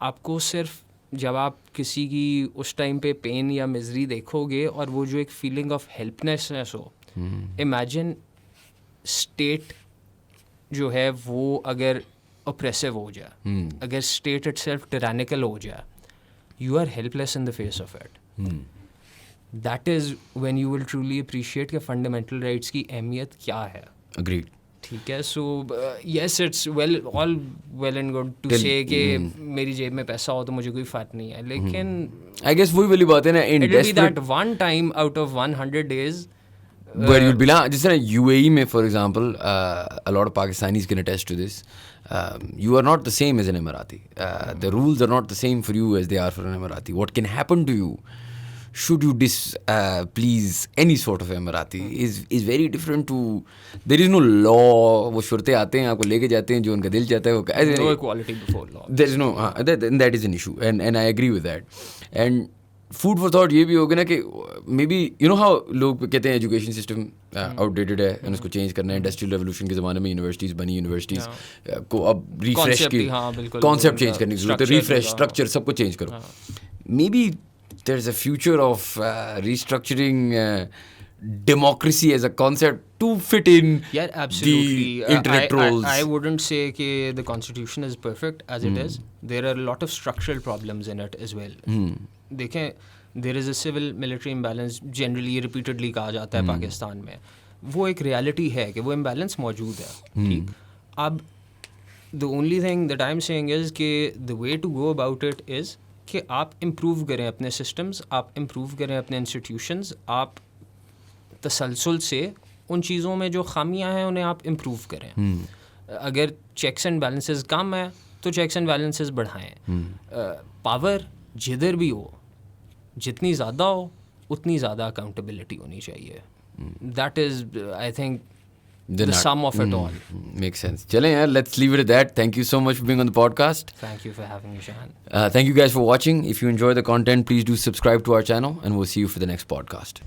آپ کو صرف جب آپ کسی کی اس ٹائم پہ پین یا مزری دیکھو گے اور وہ جو ایک فیلنگ آف ہیلپلیسنس ہو, امیجن اسٹیٹ جو ہے وہ اگر اپریسو ہو جائے, اگر اسٹیٹ اٹ سیلف ٹرانیکل ہو جائے, you are helpless in the face of it. That is when you will truly appreciate کہ فنڈامنٹل رائٹس کی اہمیت کیا ہے. اگریڈ. ٹھیک ہے. So yes it's all well and good to say کہ میری جیب میں پیسہ ہو تو مجھے کوئی فرق نہیں ہے, لیکن آئی گیس وہی والی بات ہے نا, in that one time out of 100 days where you'll be جس طرح UAE میں for example a lot of Pakistanis can attest to this. You are not the same as an Emirati. The rules are not the same for you as they are for an Emirati. What can happen to you should you displease any sort of Emirati is very different to, there is no law. وہ شرطیں آتے ہیں آپ کو لے کے جاتے ہیں, جو ان کا دل چاہتا ہے وہ, no equality before law. there is no that is an issue and I agree with that. And food for thought یہ بھی ہوگا نا کہ maybe you know how لوگ کہتے ہیں ایجوکیشن سسٹم آؤٹ ڈیٹڈ ہے اور اس کو چینج کرنا ہے. انڈسٹریل ریولوشن کے زمانے میں یونیورسٹیز بنی, یونیورسٹیز کو اب ریفریش کی کانسیپٹ چینج کرنے کی ضرورت ہے, ریفریش اسٹرکچر سب کو چینج کرو. Maybe there is a future of restructuring democracy as a concept to fit in the internet roles. I wouldn't say that the constitution is perfect as it is. There are a lot of structural problems in it as well. دیکھیں there is a civil military imbalance generally repeatedly کہا جاتا ہے پاکستان میں, وہ ایک reality ہے کہ وہ امبیلنس موجود ہے. ٹھیک, اب the only thing that I'm saying is کہ the way to go about it is کہ آپ امپروو کریں اپنے سسٹمز, آپ امپروو کریں اپنے انسٹیٹیوشنز, آپ تسلسل سے ان چیزوں میں جو خامیاں ہیں انہیں آپ امپروو کریں. اگر چیکس اینڈ بیلنسز کم ہیں تو چیکس اینڈ بیلنسز بڑھائیں. پاور جدھر بھی ہو, جتنی زیادہ ہو اتنی زیادہ اکاؤنٹیبلٹی ہونی چاہیے. That is I think the sum of it all. Makes sense. چلیں یار, let's leave it at that. Thank you so much for being on the podcast. Thank you for having me, Shahan. Thank you guys for watching. If you enjoy the content, please do subscribe to our channel and we'll see you for the next podcast.